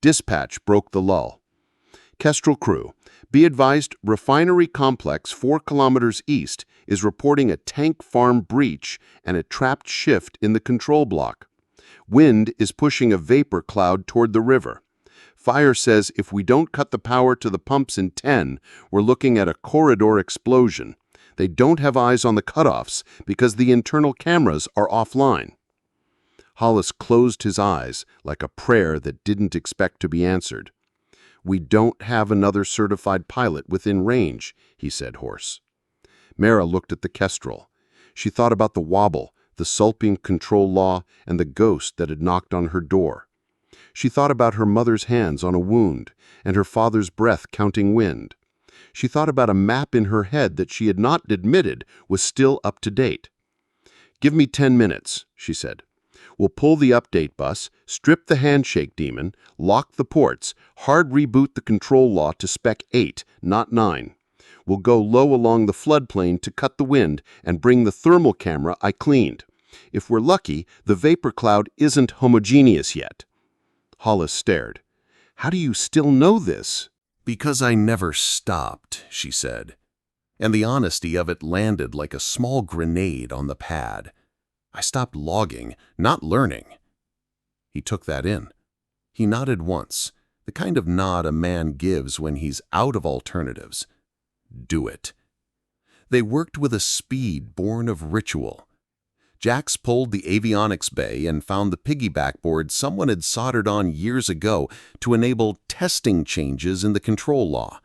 Dispatch broke the lull. "Kestrel crew, be advised refinery complex 4 kilometers east is reporting a tank farm breach and a trapped shift in the control block. Wind is pushing a vapor cloud toward the river. Fire says if we don't cut the power to the pumps in 10, we're looking at a corridor explosion. They don't have eyes on the cutoffs because the internal cameras are offline." Hollis closed his eyes like a prayer that didn't expect to be answered. "We don't have another certified pilot within range," he said hoarse. Mara looked at the Kestrel. She thought about the wobble, the sulping control law, and the ghost that had knocked on her door. She thought about her mother's hands on a wound, and her father's breath counting wind. She thought about a map in her head that she had not admitted was still up to date. "Give me 10 minutes," she said. "We'll pull the update bus, strip the handshake demon, lock the ports, hard reboot the control law to Spec 8, not 9. We'll go low along the floodplain to cut the wind and bring the thermal camera I cleaned. If we're lucky, the vapor cloud isn't homogeneous yet." Hollis stared. "How do you still know this?" "Because I never stopped," she said. And the honesty of it landed like a small grenade on the pad. "I stopped logging, not learning." He took that in. He nodded once, the kind of nod a man gives when he's out of alternatives. Do it. They worked with a speed born of ritual. Jax pulled the avionics bay and found the piggyback board someone had soldered on years ago to enable testing changes in the control law.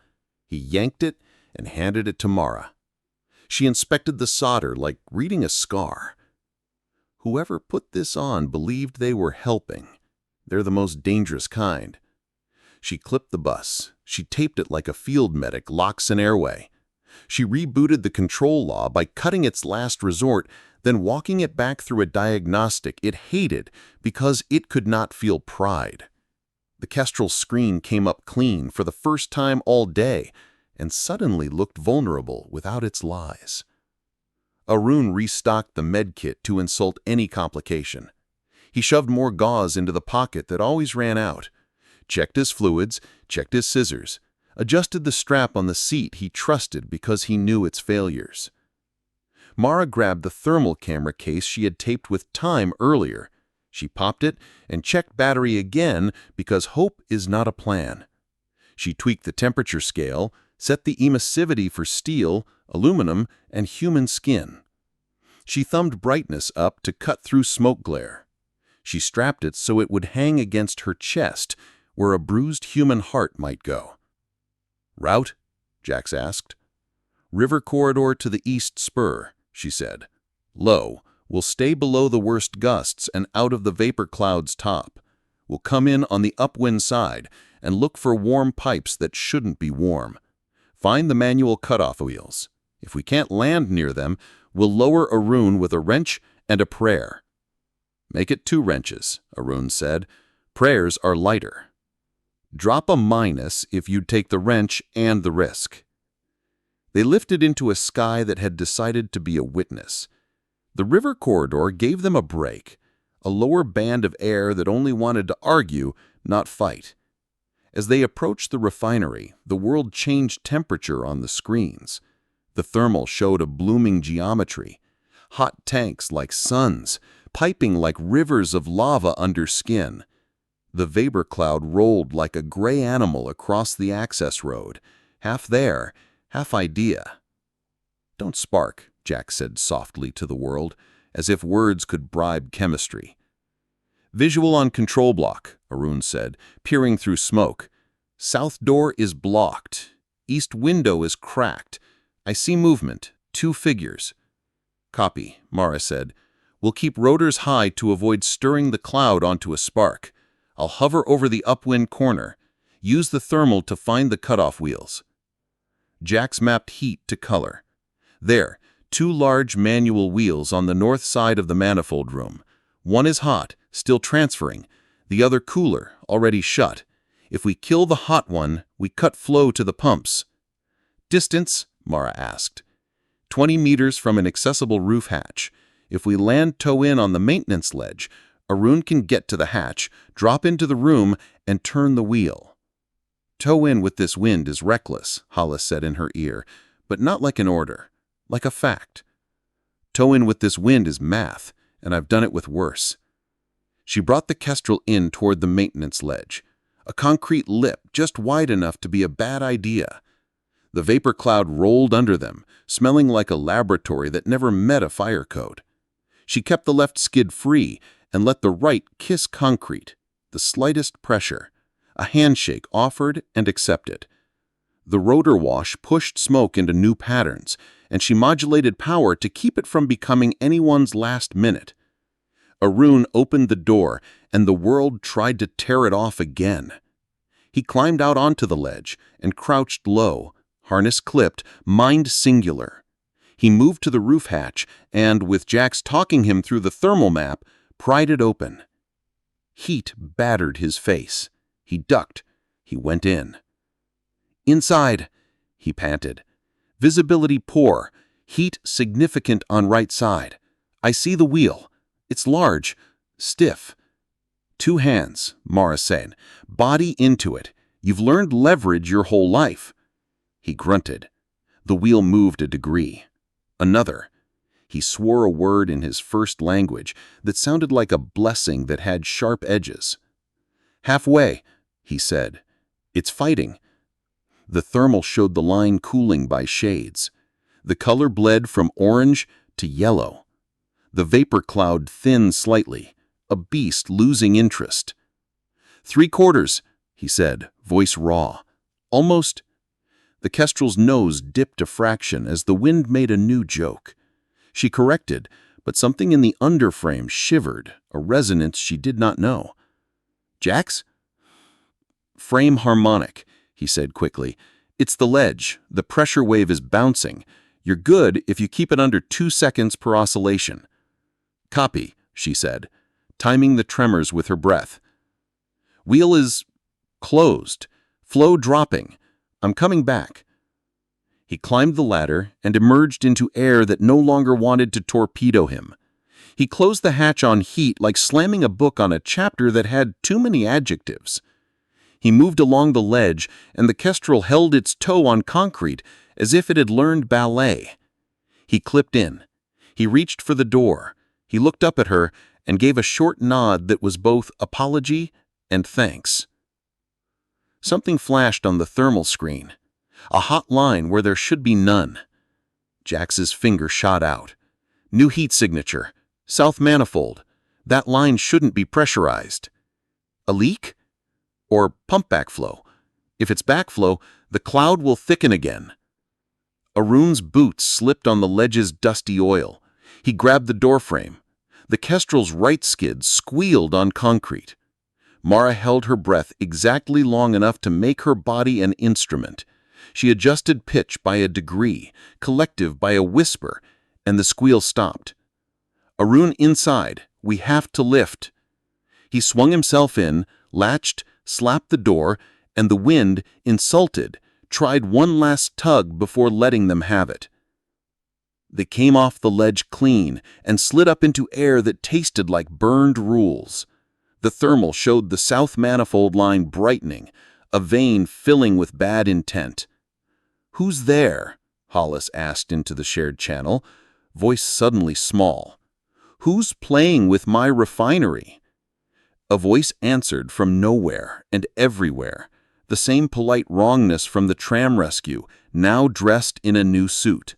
He yanked it and handed it to Mara. She inspected the solder like reading a scar. Whoever put this on believed they were helping. They're the most dangerous kind. She clipped the bus. She taped it like a field medic locks an airway. She rebooted the control law by cutting its last resort, then walking it back through a diagnostic it hated because it could not feel pride. The Kestrel screen came up clean for the first time all day and suddenly looked vulnerable without its lies. Arun restocked the medkit to insult any complication. He shoved more gauze into the pocket that always ran out, checked his fluids, checked his scissors, adjusted the strap on the seat he trusted because he knew its failures. Mara grabbed the thermal camera case she had taped with time earlier. She popped it and checked battery again because hope is not a plan. She tweaked the temperature scale, set the emissivity for steel, aluminum, and human skin. She thumbed brightness up to cut through smoke glare. She strapped it so it would hang against her chest, where a bruised human heart might go. "Route?" Jax asked. "River corridor to the east spur," she said. "Low, We'll stay below the worst gusts and out of the vapor cloud's top. We'll come in on the upwind side and look for warm pipes that shouldn't be warm. Find the manual cutoff wheels. If we can't land near them, we'll lower Arun with a wrench and a prayer." "Make it 2 wrenches," Arun said. "Prayers are lighter." "Drop a minus if you'd take the wrench and the risk." They lifted into a sky that had decided to be a witness. The river corridor gave them a break, a lower band of air that only wanted to argue, not fight. As they approached the refinery, the world changed temperature on the screens. The thermal showed a blooming geometry. Hot tanks like suns, piping like rivers of lava under skin. The vapor cloud rolled like a gray animal across the access road, half there, half idea. "Don't spark," Jack said softly to the world, as if words could bribe chemistry. "Visual on control block," Arun said, peering through smoke. "South door is blocked. East window is cracked. I see movement, 2 figures." "Copy," Mara said. "We'll keep rotors high to avoid stirring the cloud onto a spark. I'll hover over the upwind corner. Use the thermal to find the cutoff wheels." Jax mapped heat to color. There, 2 large manual wheels on the north side of the manifold room. One is hot, still transferring. The other cooler, already shut. If we kill the hot one, we cut flow to the pumps. "Distance?" Mara asked. 20 meters from an accessible roof hatch. If we land toe-in on the maintenance ledge, Arun can get to the hatch, drop into the room, and turn the wheel. "Toe-in with this wind is reckless," Hollis said in her ear, "but not like an order, like a fact. Toe-in with this wind is math, and I've done it with worse." She brought the Kestrel in toward the maintenance ledge, a concrete lip just wide enough to be a bad idea. The vapor cloud rolled under them, smelling like a laboratory that never met a fire code. She kept the left skid free and let the right kiss concrete, the slightest pressure, a handshake offered and accepted. The rotor wash pushed smoke into new patterns, and she modulated power to keep it from becoming anyone's last minute. Arun opened the door, and the world tried to tear it off again. He climbed out onto the ledge and crouched low, harness clipped, mind singular. He moved to the roof hatch and, with Jax talking him through the thermal map, pried it open. Heat battered his face. He ducked. He went in. "Inside," he panted. "Visibility poor. Heat significant on right side. I see the wheel. It's large, stiff." "2 hands," Mara said. "Body into it. You've learned leverage your whole life." He grunted. The wheel moved a degree. Another. He swore a word in his first language that sounded like a blessing that had sharp edges. "Halfway," he said. "It's fighting." The thermal showed the line cooling by shades. The color bled from orange to yellow. The vapor cloud thinned slightly, a beast losing interest. "3/4," he said, voice raw. "Almost." The Kestrel's nose dipped a fraction as the wind made a new joke. She corrected, but something in the underframe shivered, a resonance she did not know. "Jax?" "Frame harmonic," he said quickly. "It's the ledge. The pressure wave is bouncing. You're good if you keep it under 2 seconds per oscillation." "Copy," she said, timing the tremors with her breath. "Wheel is closed. Flow dropping. I'm coming back." He climbed the ladder and emerged into air that no longer wanted to torpedo him. He closed the hatch on heat like slamming a book on a chapter that had too many adjectives. He moved along the ledge, and the Kestrel held its toe on concrete as if it had learned ballet. He clipped in. He reached for the door. He looked up at her and gave a short nod that was both apology and thanks. Something flashed on the thermal screen. A hot line where there should be none. Jax's finger shot out. "New heat signature. South manifold. That line shouldn't be pressurized." "A leak? Or pump backflow? If it's backflow, the cloud will thicken again." Arun's boots slipped on the ledge's dusty oil. He grabbed the doorframe. The Kestrel's right skid squealed on concrete. Mara held her breath exactly long enough to make her body an instrument. She adjusted pitch by a degree, collective by a whisper, and the squeal stopped. "Arun inside. We have to lift." He swung himself in, latched, slapped the door, and the wind, insulted, tried one last tug before letting them have it. They came off the ledge clean and slid up into air that tasted like burned rules. The thermal showed the south manifold line brightening, a vein filling with bad intent. "Who's there?" Hollis asked into the shared channel, voice suddenly small. "Who's playing with my refinery?" A voice answered from nowhere and everywhere, the same polite wrongness from the tram rescue, now dressed in a new suit.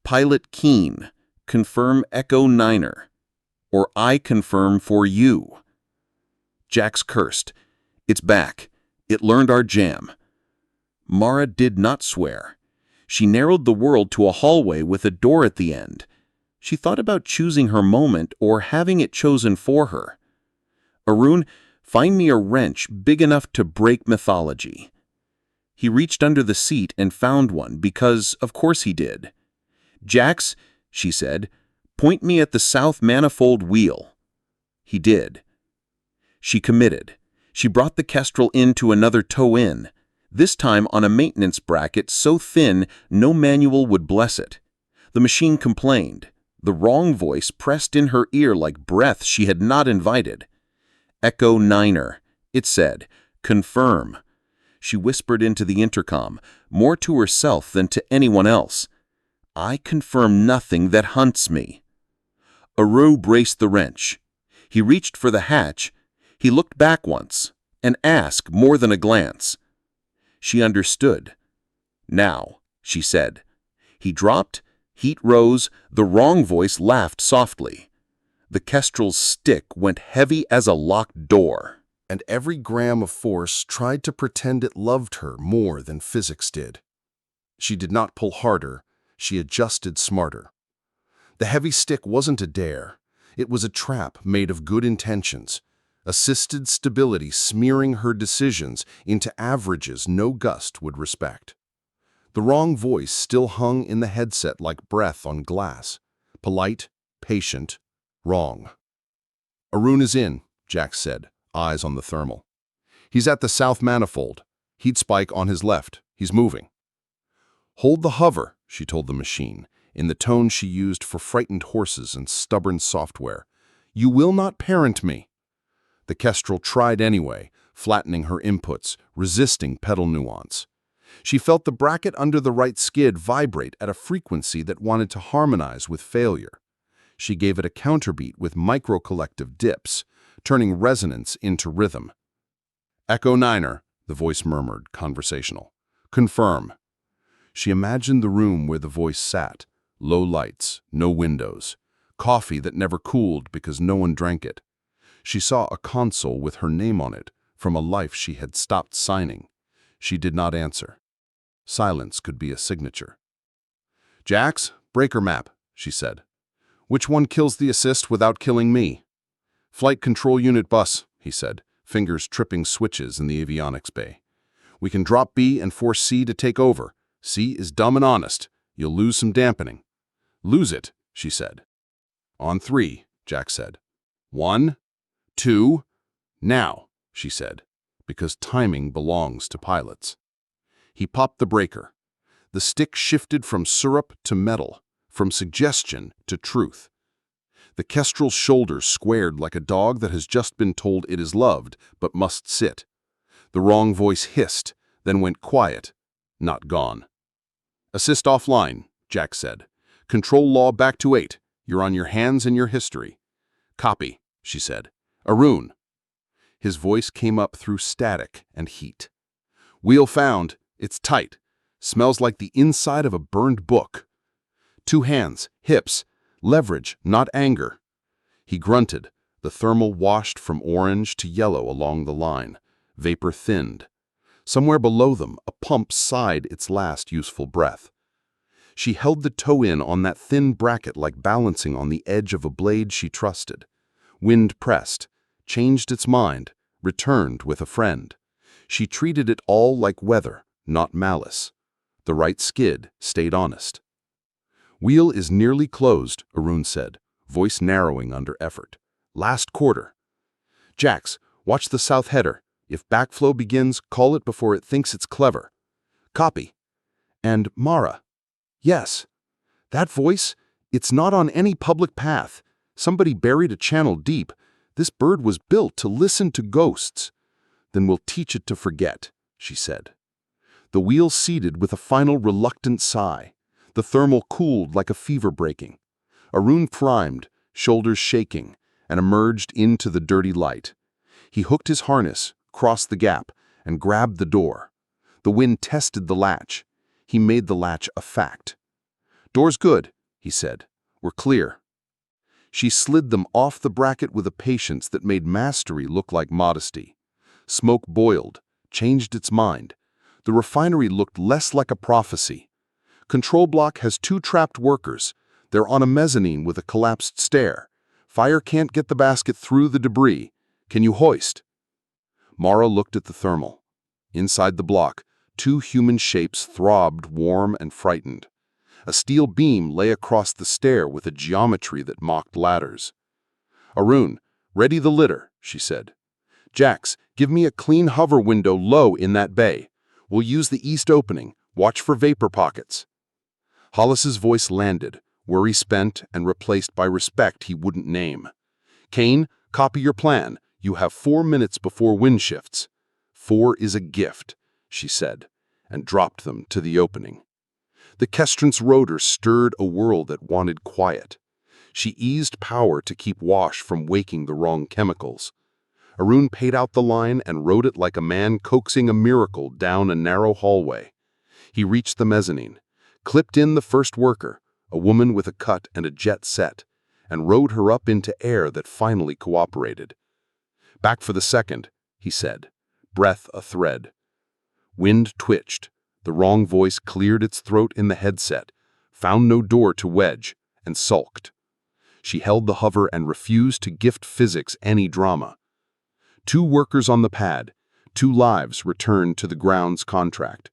"Pilot Keene, confirm Echo Niner, or I confirm for you." Jax cursed. "It's back. It learned our jam." Mara did not swear. She narrowed the world to a hallway with a door at the end. She thought about choosing her moment or having it chosen for her. "Arun, find me a wrench big enough to break mythology." He reached under the seat and found one because, of course he did. "Jax," she said, "point me at the south manifold wheel." He did. She committed. She brought the Kestrel into another tow-in, this time on a maintenance bracket so thin no manual would bless it. The machine complained. The wrong voice pressed in her ear like breath she had not invited. "Echo Niner," it said. "Confirm." She whispered into the intercom, more to herself than to anyone else. "I confirm nothing that hunts me." Aru braced the wrench. He reached for the hatch. He looked back once, an ask more than a glance. She understood. "Now," she said. He dropped, heat rose, the wrong voice laughed softly. The Kestrel's stick went heavy as a locked door. And every gram of force tried to pretend it loved her more than physics did. She did not pull harder, she adjusted smarter. The heavy stick wasn't a dare. It was a trap made of good intentions, assisted stability smearing her decisions into averages no gust would respect. The wrong voice still hung in the headset like breath on glass. Polite, patient, wrong. "Arun is in," Jax said, eyes on the thermal. "He's at the south manifold. Heat spike on his left. He's moving." "Hold the hover," she told the machine, in the tone she used for frightened horses and stubborn software. "You will not parent me." The Kestrel tried anyway, flattening her inputs, resisting pedal nuance. She felt the bracket under the right skid vibrate at a frequency that wanted to harmonize with failure. She gave it a counterbeat with micro-collective dips, turning resonance into rhythm. "Echo Niner," the voice murmured, conversational. "Confirm." She imagined the room where the voice sat, low lights, no windows, coffee that never cooled because no one drank it. She saw a console with her name on it from a life she had stopped signing. She did not answer. Silence could be a signature. "Jax, breaker map," she said. "Which one kills the assist without killing me?" "Flight control unit bus," he said, fingers tripping switches in the avionics bay. "We can drop B and force C to take over. C is dumb and honest. You'll lose some dampening." "Lose it," she said. "On 3, Jax said. 1, 2, now," she said, because timing belongs to pilots. He popped the breaker. The stick shifted from syrup to metal, from suggestion to truth. The Kestrel's shoulders squared like a dog that has just been told it is loved but must sit. The wrong voice hissed, then went quiet, not gone. "Assist offline," Jax said. "Control law back to 8. You're on your hands in your history." "Copy," she said. "Arun." His voice came up through static and heat. "Wheel found. It's tight. Smells like the inside of a burned book. 2 hands, hips, leverage, not anger." He grunted. The thermal washed from orange to yellow along the line. Vapor thinned. Somewhere below them, a pump sighed its last useful breath. She held the toe in on that thin bracket like balancing on the edge of a blade she trusted. Wind pressed, changed its mind, returned with a friend. She treated it all like weather, not malice. The right skid stayed honest. Wheel is nearly closed, Arun said, voice narrowing under effort. Last quarter. Jax, watch the south header. If backflow begins, call it before it thinks it's clever. Copy. And Mara. Yes. That voice, it's not on any public path. Somebody buried a channel deep. This bird was built to listen to ghosts. Then we'll teach it to forget, she said. The wheel ceded with a final reluctant sigh. The thermal cooled like a fever breaking. Arun primed, shoulders shaking, and emerged into the dirty light. He hooked his harness, crossed the gap, and grabbed the door. The wind tested the latch. He made the latch a fact. Door's good, he said. We're clear. She slid them off the bracket with a patience that made mastery look like modesty. Smoke boiled, changed its mind. The refinery looked less like a prophecy. Control block has 2 trapped workers. They're on a mezzanine with a collapsed stair. Fire can't get the basket through the debris. Can you hoist? Mara looked at the thermal. Inside the block, 2 human shapes throbbed warm and frightened. A steel beam lay across the stair with a geometry that mocked ladders. Arun, ready the litter, she said. Jax, give me a clean hover window low in that bay. We'll use the east opening. Watch for vapor pockets. Hollis's voice landed, worry spent and replaced by respect he wouldn't name. Kane, copy your plan. You have 4 minutes before wind shifts. 4 is a gift, she said, and dropped them to the opening. The Kestrel's rotor stirred a whirl that wanted quiet. She eased power to keep Wash from waking the wrong chemicals. Arun paid out the line and rode it like a man coaxing a miracle down a narrow hallway. He reached the mezzanine, clipped in the first worker, a woman with a cut and a jet set, and rode her up into air that finally cooperated. Back for the second, he said, breath a thread. Wind twitched. The wrong voice cleared its throat in the headset, found no door to wedge, and sulked. She held the hover and refused to gift physics any drama. 2 workers on the pad, 2 lives returned to the ground's contract.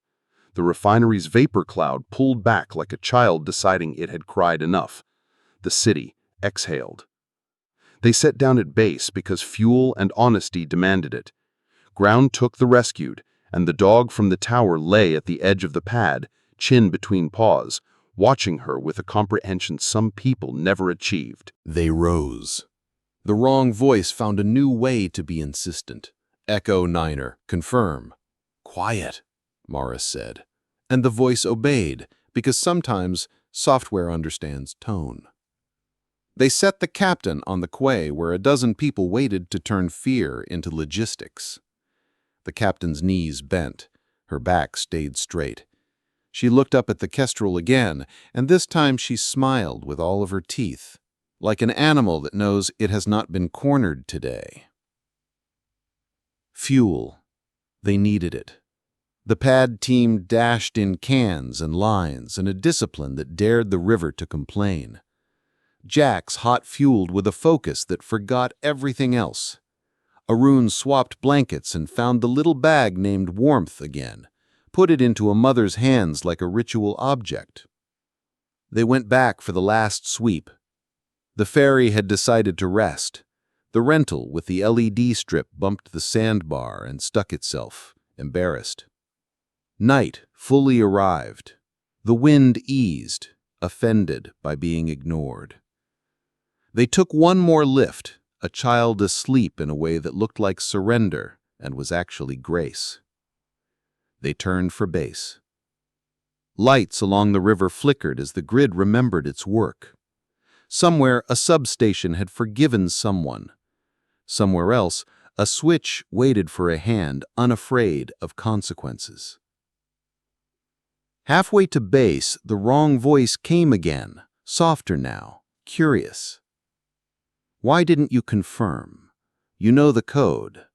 The refinery's vapor cloud pulled back like a child deciding it had cried enough. The city exhaled. They set down at base because fuel and honesty demanded it. Ground took the rescued, and the dog from the tower lay at the edge of the pad, chin between paws, watching her with a comprehension some people never achieved. They rose. The wrong voice found a new way to be insistent. Echo Niner, confirm. Quiet, Morris said. And the voice obeyed, because sometimes software understands tone. They set the captain on the quay where a dozen people waited to turn fear into logistics. The captain's knees bent. Her back stayed straight. She looked up at the Kestrel again, and this time she smiled with all of her teeth, like an animal that knows it has not been cornered today. Fuel. They needed it. The pad team dashed in cans and lines and a discipline that dared the river to complain. Jax hot-fueled with a focus that forgot everything else. Arun swapped blankets and found the little bag named Warmth again, put it into a mother's hands like a ritual object. They went back for the last sweep. The ferry had decided to rest. The rental with the LED strip bumped the sandbar and stuck itself, embarrassed. Night fully arrived. The wind eased, offended by being ignored. They took one more lift, a child asleep in a way that looked like surrender and was actually grace. They turned for base. Lights along the river flickered as the grid remembered its work. Somewhere, a substation had forgiven someone. Somewhere else, a switch waited for a hand unafraid of consequences. Halfway to base, the wrong voice came again, softer now, curious. Why didn't you confirm? You know the code.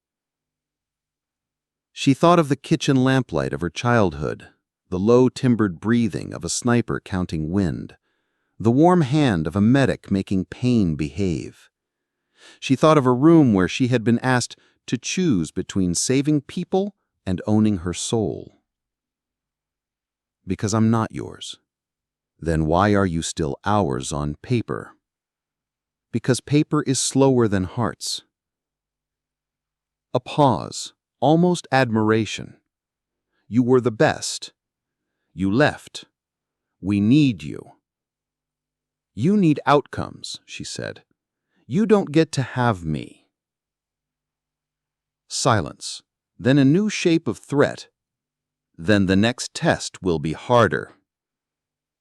She thought of the kitchen lamplight of her childhood, the low-timbered breathing of a sniper counting wind, the warm hand of a medic making pain behave. She thought of a room where she had been asked to choose between saving people and owning her soul. Because I'm not yours. Then why are you still ours on paper? Because paper is slower than hearts. A pause, almost admiration. You were the best. You left. We need you. You need outcomes, she said. You don't get to have me. Silence. Then a new shape of threat. Then the next test will be harder.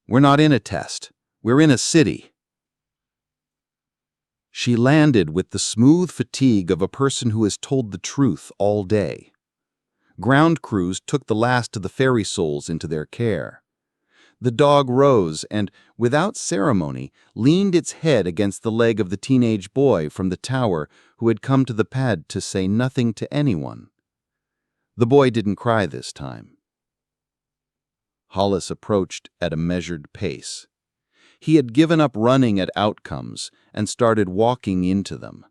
We're not in a test. We're in a city. She landed with the smooth fatigue of a person who has told the truth all day. Ground crews took the last of the ferry souls into their care. The dog rose and, without ceremony, leaned its head against the leg of the teenage boy from the tower who had come to the pad to say nothing to anyone. The boy didn't cry this time. Hollis approached at a measured pace. He had given up running at outcomes and started walking into them.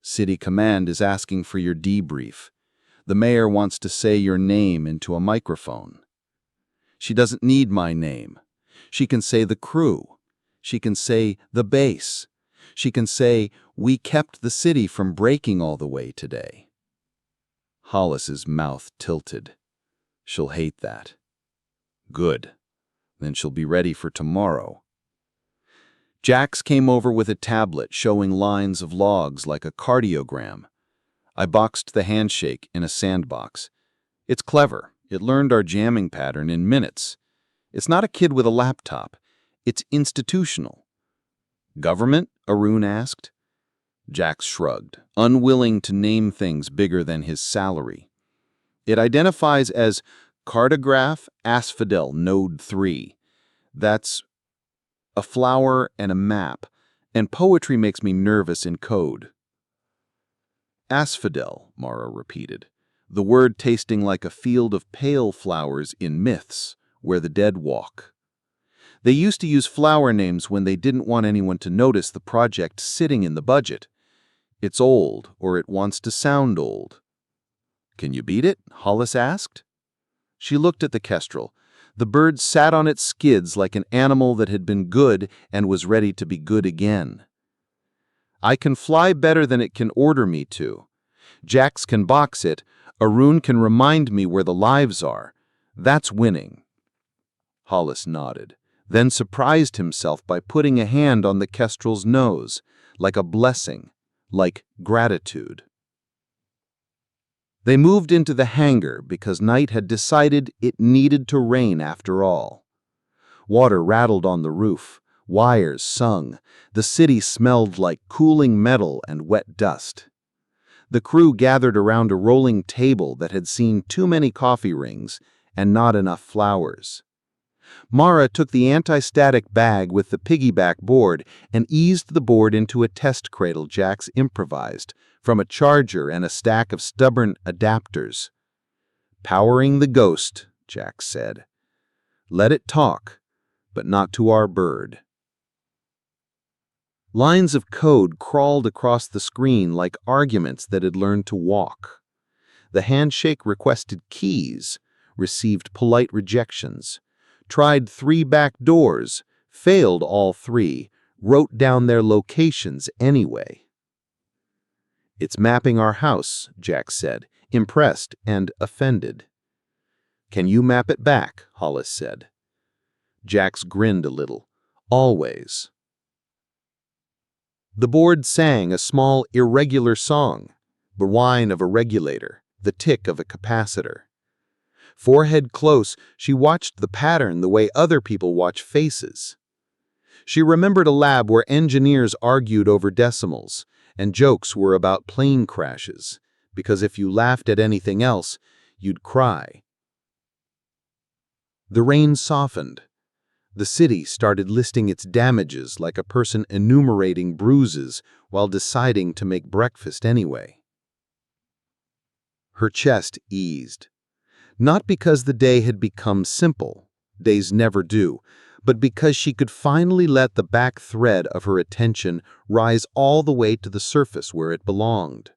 City Command is asking for your debrief. The mayor wants to say your name into a microphone. She doesn't need my name. She can say the crew. She can say the base. She can say, we kept the city from breaking all the way today. Hollis's mouth tilted. She'll hate that. Good. Then she'll be ready for tomorrow. Jax came over with a tablet showing lines of logs like a cardiogram. I boxed the handshake in a sandbox. It's clever. It learned our jamming pattern in minutes. It's not a kid with a laptop. It's institutional. Government? Arun asked. Jax shrugged, unwilling to name things bigger than his salary. It identifies as Cartograph Asphodel Node 3. That's a flower and a map, and poetry makes me nervous in code. Asphodel, Mara repeated, the word tasting like a field of pale flowers in myths, where the dead walk. They used to use flower names when they didn't want anyone to notice the project sitting in the budget. It's old, or it wants to sound old. Can you beat it? Hollis asked. She looked at the kestrel. The bird sat on its skids like an animal that had been good and was ready to be good again. I can fly better than it can order me to. Jax can box it. Arun can remind me where the lives are. That's winning. Hollis nodded, then surprised himself by putting a hand on the kestrel's nose, like a blessing, like gratitude. They moved into the hangar because Night had decided it needed to rain after all. Water rattled on the roof, wires sung, the city smelled like cooling metal and wet dust. The crew gathered around a rolling table that had seen too many coffee rings and not enough flowers. Mara took the anti-static bag with the piggyback board and eased the board into a test cradle Jax improvised from a charger and a stack of stubborn adapters. Powering the ghost, Jax said. Let it talk, but not to our bird. Lines of code crawled across the screen like arguments that had learned to walk. The handshake requested keys, received polite rejections, tried 3 back doors, failed all 3, wrote down their locations anyway. It's mapping our house, Jax said, impressed and offended. Can you map it back? Hollis said. Jax grinned a little. Always. The board sang a small, irregular song, the whine of a regulator, the tick of a capacitor. Forehead close, she watched the pattern the way other people watch faces. She remembered a lab where engineers argued over decimals, and jokes were about plane crashes, because if you laughed at anything else, you'd cry. The rain softened. The city started listing its damages like a person enumerating bruises while deciding to make breakfast anyway. Her chest eased. Not because the day had become simple, days never do, but because she could finally let the back thread of her attention rise all the way to the surface where it belonged.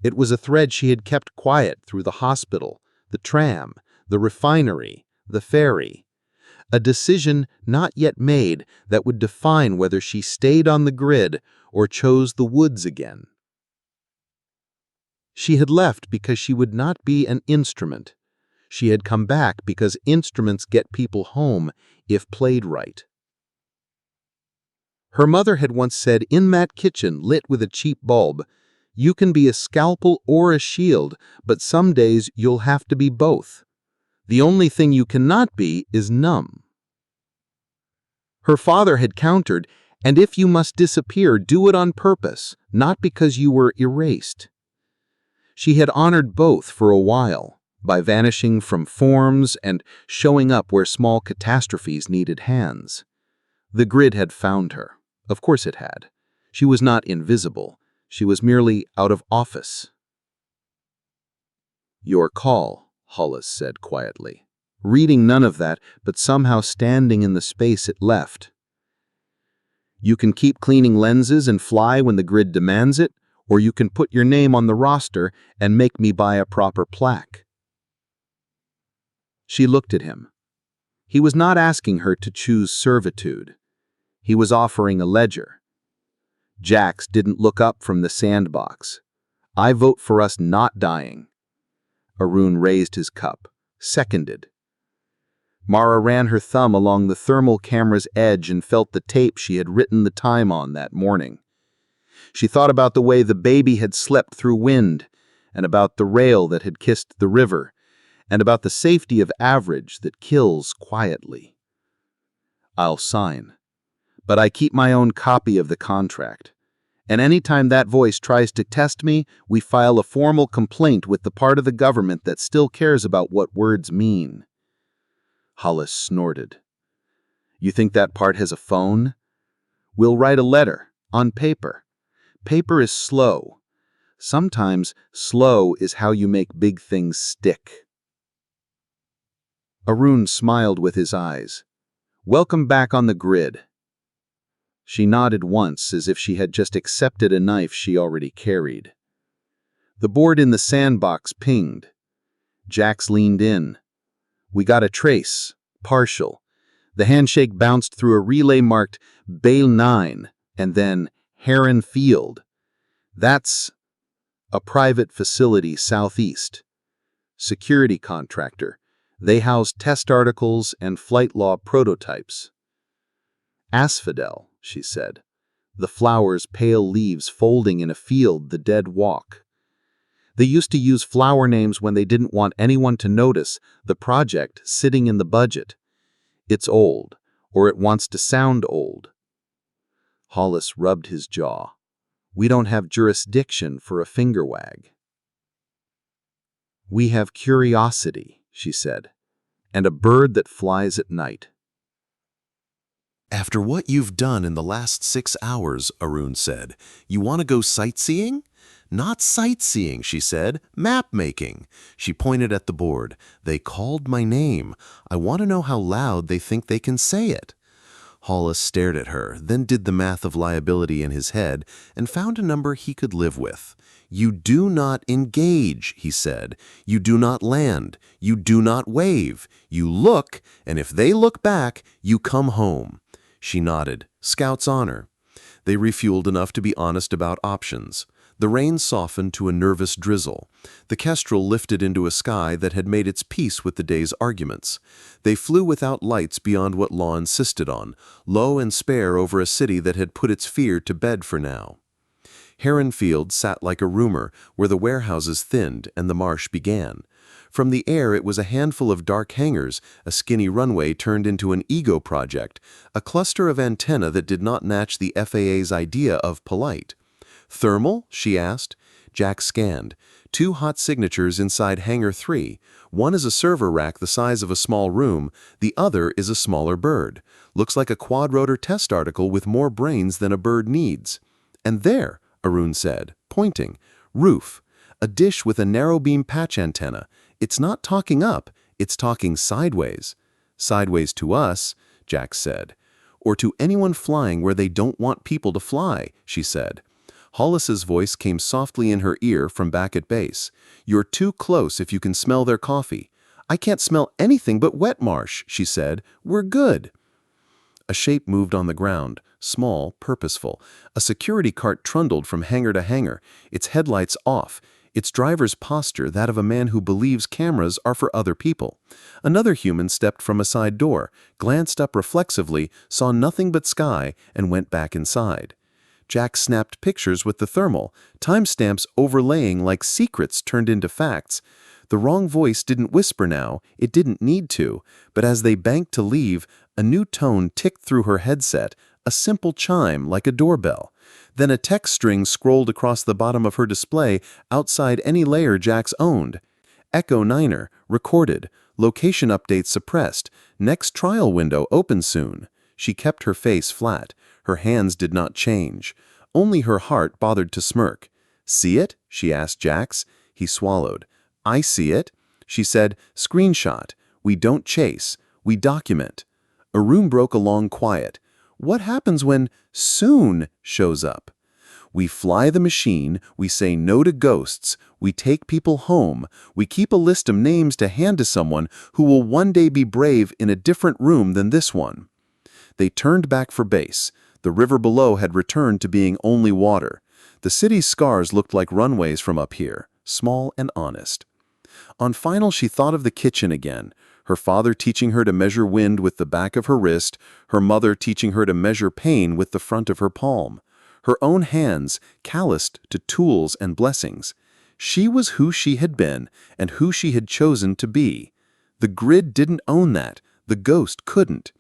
It was a thread she had kept quiet through the hospital, the tram, the refinery, the ferry. A decision not yet made that would define whether she stayed on the grid or chose the woods again. She had left because she would not be an instrument. She had come back because instruments get people home if played right. Her mother had once said, in that kitchen lit with a cheap bulb, "You can be a scalpel or a shield, but some days you'll have to be both. The only thing you cannot be is numb." Her father had countered, "And if you must disappear, do it on purpose, not because you were erased." She had honored both for a while, by vanishing from forms and showing up where small catastrophes needed hands. The grid had found her. Of course it had. She was not invisible. She was merely out of office. "Your call," Hollis said quietly, reading none of that, but somehow standing in the space it left. "You can keep cleaning lenses and fly when the grid demands it, or you can put your name on the roster and make me buy a proper plaque." She looked at him. He was not asking her to choose servitude. He was offering a ledger. Jax didn't look up from the sandbox. "I vote for us not dying." Arun raised his cup. Seconded. Mara ran her thumb along the thermal camera's edge and felt the tape she had written the time on that morning. She thought about the way the baby had slept through wind, and about the rail that had kissed the river, and about the safety of average that kills quietly. "I'll sign. But I keep my own copy of the contract. And anytime that voice tries to test me, we file a formal complaint with the part of the government that still cares about what words mean." Hollis snorted. "You think that part has a phone? We'll write a letter, on paper. Paper is slow. Sometimes slow is how you make big things stick." Arun smiled with his eyes. "Welcome back on the grid." She nodded once, as if she had just accepted a knife she already carried. The board in the sandbox pinged. Jax leaned in. "We got a trace. Partial." The handshake bounced through a relay marked Bale 9, and then Heron Field. "That's a private facility southeast. Security contractor. They house test articles and flight law prototypes." "Asphodel," she said. "The flowers' pale leaves folding in a field the dead walk." They used to use flower names when they didn't want anyone to notice the project sitting in the budget. It's old, or it wants to sound old. Hollis rubbed his jaw. "We don't have jurisdiction for a finger wag." "We have curiosity," she said, "and a bird that flies at night." "After what you've done in the last 6 hours," Arun said, "you want to go sightseeing?" "Not sightseeing," she said. "Map-making." She pointed at the board. "They called my name. I want to know how loud they think they can say it." Hollis stared at her, then did the math of liability in his head and found a number he could live with. "You do not engage," he said. "You do not land. You do not wave. You look, and if they look back, you come home." She nodded. Scout's honor. They refueled enough to be honest about options. The rain softened to a nervous drizzle. The Kestrel lifted into a sky that had made its peace with the day's arguments. They flew without lights beyond what law insisted on, low and spare over a city that had put its fear to bed for now. Heron Field sat like a rumor, where the warehouses thinned and the marsh began. From the air it was a handful of dark hangars, a skinny runway turned into an ego project, a cluster of antennae that did not match the FAA's idea of polite. "Thermal?" she asked. Jack scanned. 2 hot signatures inside Hangar 3. One is a server rack the size of a small room, the other is a smaller bird. Looks like a quadrotor test article with more brains than a bird needs. "And there," Arun said, pointing. "Roof. A dish with a narrow beam patch antenna. It's not talking up, it's talking sideways. Sideways to us, Jax said. Or to anyone flying where they don't want people to fly, she said. Hollis's voice came softly in her ear from back at base. You're too close if you can smell their coffee. I can't smell anything but wet marsh, she said. We're good. A shape moved on the ground, small, purposeful. A security cart trundled from hangar to hangar, its headlights off, its driver's posture that of a man who believes cameras are for other people. Another human stepped from a side door, glanced up reflexively, saw nothing but sky, and went back inside. Jack snapped pictures with the thermal, timestamps overlaying like secrets turned into facts. The wrong voice didn't whisper now, it didn't need to, but as they banked to leave, a new tone ticked through her headset, a simple chime like a doorbell. Then a text string scrolled across the bottom of her display outside any layer Jax owned. Echo Niner, recorded, location update suppressed, next trial window open soon. She kept her face flat. Her hands did not change. Only her heart bothered to smirk. See it? She asked Jax. He swallowed. I see it. She said, screenshot. We don't chase. We document. A room broke a long quiet. What happens when soon shows up? We fly the machine, we say no to ghosts, we take people home, we keep a list of names to hand to someone who will one day be brave in a different room than this one. They turned back for base. The river below had returned to being only water. The city's scars looked like runways from up here, small and honest. On final, she thought of the kitchen again. Her father teaching her to measure wind with the back of her wrist, her mother teaching her to measure pain with the front of her palm. Her own hands, calloused to tools and blessings. She was who she had been and who she had chosen to be. The grid didn't own that. The ghost couldn't.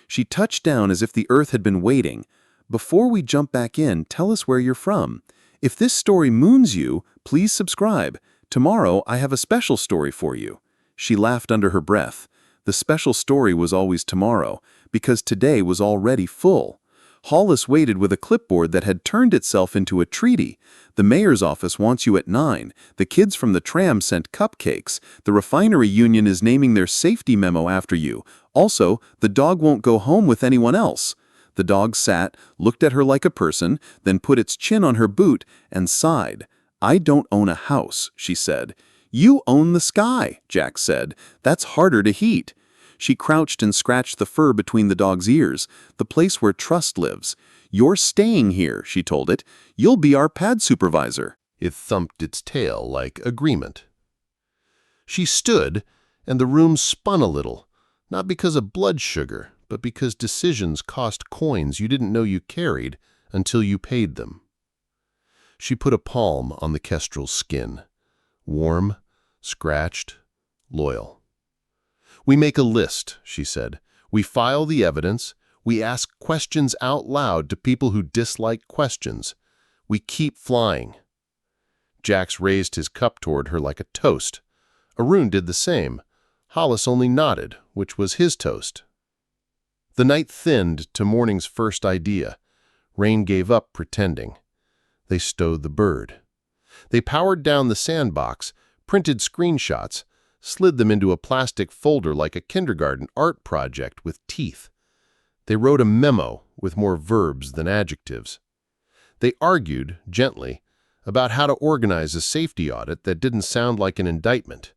She touched down as if the earth had been waiting. Before we jump back in, tell us where you're from. If this story moons you, please subscribe. Tomorrow I have a special story for you. She laughed under her breath. The special story was always tomorrow, because today was already full. Hollis waited with a clipboard that had turned itself into a treaty. The mayor's office wants you at 9. The kids from the tram sent cupcakes. The refinery union is naming their safety memo after you. Also, the dog won't go home with anyone else. The dog sat, looked at her like a person, then put its chin on her boot and sighed. I don't own a house, she said. You own the sky, Jack said. That's harder to heat. She crouched and scratched the fur between the dog's ears, the place where trust lives. You're staying here, she told it. You'll be our pad supervisor. It thumped its tail like agreement. She stood, and the room spun a little, not because of blood sugar, but because decisions cost coins you didn't know you carried until you paid them. She put a palm on the kestrel's skin. Warm, scratched, loyal. We make a list, she said. We file the evidence. We ask questions out loud to people who dislike questions. We keep flying. Jax raised his cup toward her like a toast. Arun did the same. Hollis only nodded, which was his toast. The night thinned to morning's first idea. Rain gave up pretending. They stowed the bird. They powered down the sandbox, printed screenshots, slid them into a plastic folder like a kindergarten art project with teeth. They wrote a memo with more verbs than adjectives. They argued, gently, about how to organize a safety audit that didn't sound like an indictment.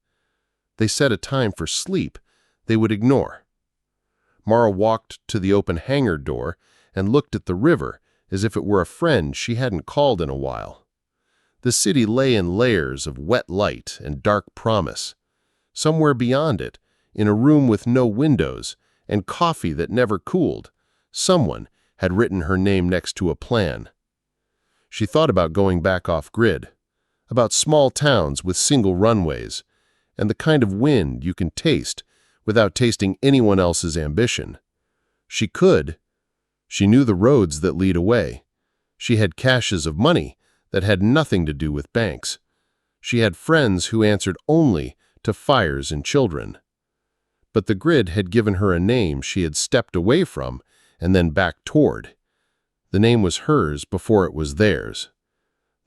They set a time for sleep they would ignore. Mara walked to the open hangar door and looked at the river as if it were a friend she hadn't called in a while. The city lay in layers of wet light and dark promise. Somewhere beyond it, in a room with no windows and coffee that never cooled, someone had written her name next to a plan. She thought about going back off-grid, about small towns with single runways, and the kind of wind you can taste without tasting anyone else's ambition. She could. She knew the roads that lead away. She had caches of money that had nothing to do with banks. She had friends who answered only to fires and children. But the grid had given her a name she had stepped away from and then back toward. The name was hers before it was theirs.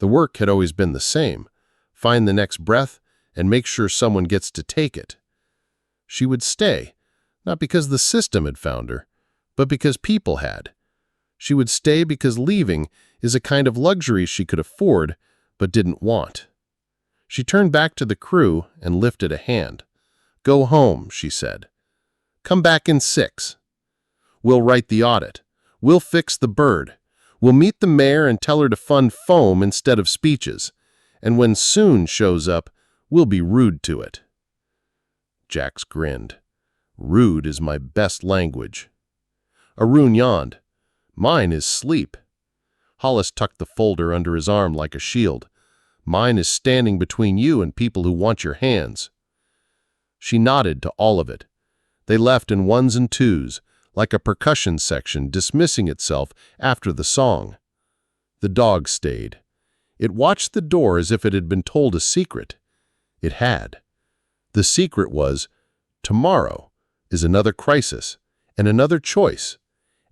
The work had always been the same: find the next breath and make sure someone gets to take it. She would stay, not because the system had found her, but because people had. She would stay because leaving is a kind of luxury she could afford but didn't want. She turned back to the crew and lifted a hand. "Go home," she said. "Come back in 6. We'll write the audit. We'll fix the bird. We'll meet the mayor and tell her to fund foam instead of speeches. And when Soon shows up, we'll be rude to it." Jax grinned. "Rude is my best language." Arun yawned. "Mine is sleep." Hollis tucked the folder under his arm like a shield. "Mine is standing between you and people who want your hands." She nodded to all of it. They left in 1s and 2s, like a percussion section dismissing itself after the song. The dog stayed. It watched the door as if it had been told a secret. It had. The secret was, tomorrow is another crisis and another choice,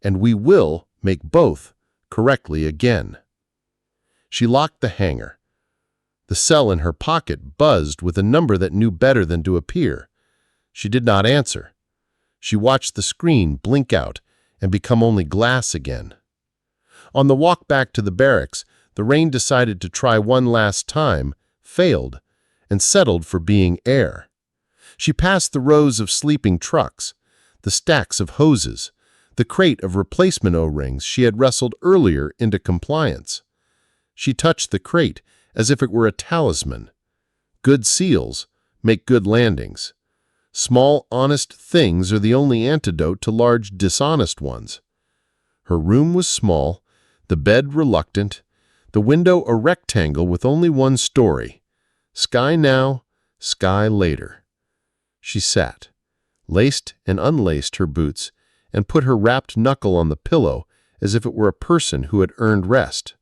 and we will make both correctly again. She locked the hanger. The cell in her pocket buzzed with a number that knew better than to appear. She did not answer. She watched the screen blink out and become only glass again. On the walk back to the barracks, the Rain decided to try one last time, failed, and settled for being air. She passed the rows of sleeping trucks, the stacks of hoses, the crate of replacement O-rings she had wrestled earlier into compliance. She touched the crate as if it were a talisman. Good seals make good landings. Small, honest things are the only antidote to large, dishonest ones. Her room was small, the bed reluctant, the window a rectangle with only one story. Sky now, sky later. She sat, laced and unlaced her boots, and put her wrapped knuckle on the pillow as if it were a person who had earned rest.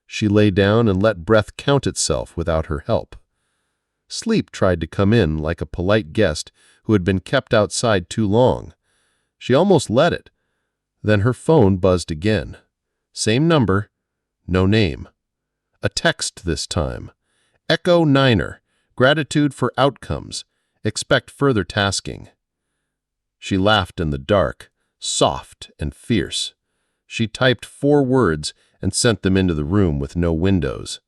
She lay down and let breath count itself without her help. Sleep tried to come in like a polite guest who had been kept outside too long. She almost let it. Then her phone buzzed again. Same number, no name. A text this time. Echo Niner, gratitude for outcomes. Expect further tasking. She laughed in the dark, soft and fierce. She typed 4 words and sent them into the room with no windows.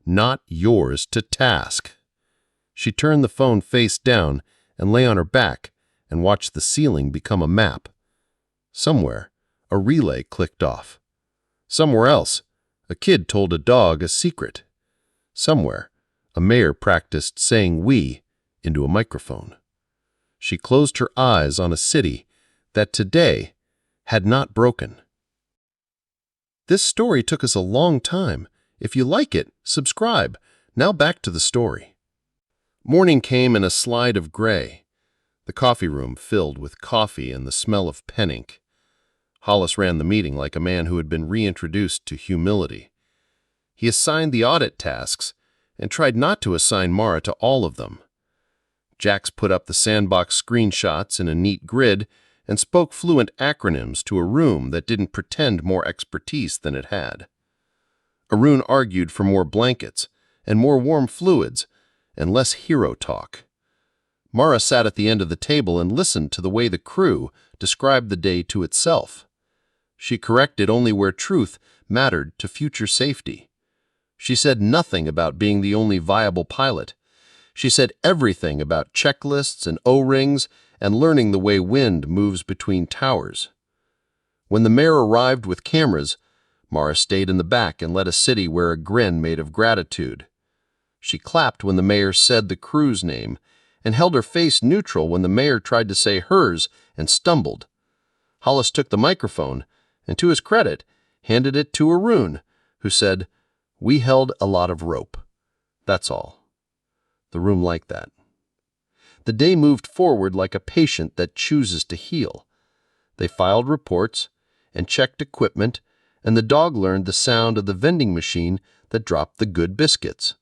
Not yours to task. She turned the phone face down and lay on her back and watched the ceiling become a map. Somewhere, a relay clicked off. Somewhere else, a kid told a dog a secret. Somewhere, a mayor practiced saying "we" into a microphone. She closed her eyes on a city that today had not broken. This story took us a long time. If you like it, subscribe. Now back to the story. Morning came in a slide of gray. The coffee room filled with coffee and the smell of pen ink. Hollis ran the meeting like a man who had been reintroduced to humility. He assigned the audit tasks and tried not to assign Mara to all of them. Jax put up the sandbox screenshots in a neat grid and spoke fluent acronyms to a room that didn't pretend more expertise than it had. Arun argued for more blankets and more warm fluids and less hero talk. Mara sat at the end of the table and listened to the way the crew described the day to itself. She corrected only where truth mattered to future safety. She said nothing about being the only viable pilot. She said everything about checklists and O-rings and learning the way wind moves between towers. When the mayor arrived with cameras, Mara stayed in the back and let a city wear a grin made of gratitude. She clapped when the mayor said the crew's name and held her face neutral when the mayor tried to say hers and stumbled. Hollis took the microphone and, to his credit, handed it to Arun, who said, "We held a lot of rope. That's all." The room liked that. The day moved forward like a patient that chooses to heal. They filed reports and checked equipment, and the dog learned the sound of the vending machine that dropped the good biscuits.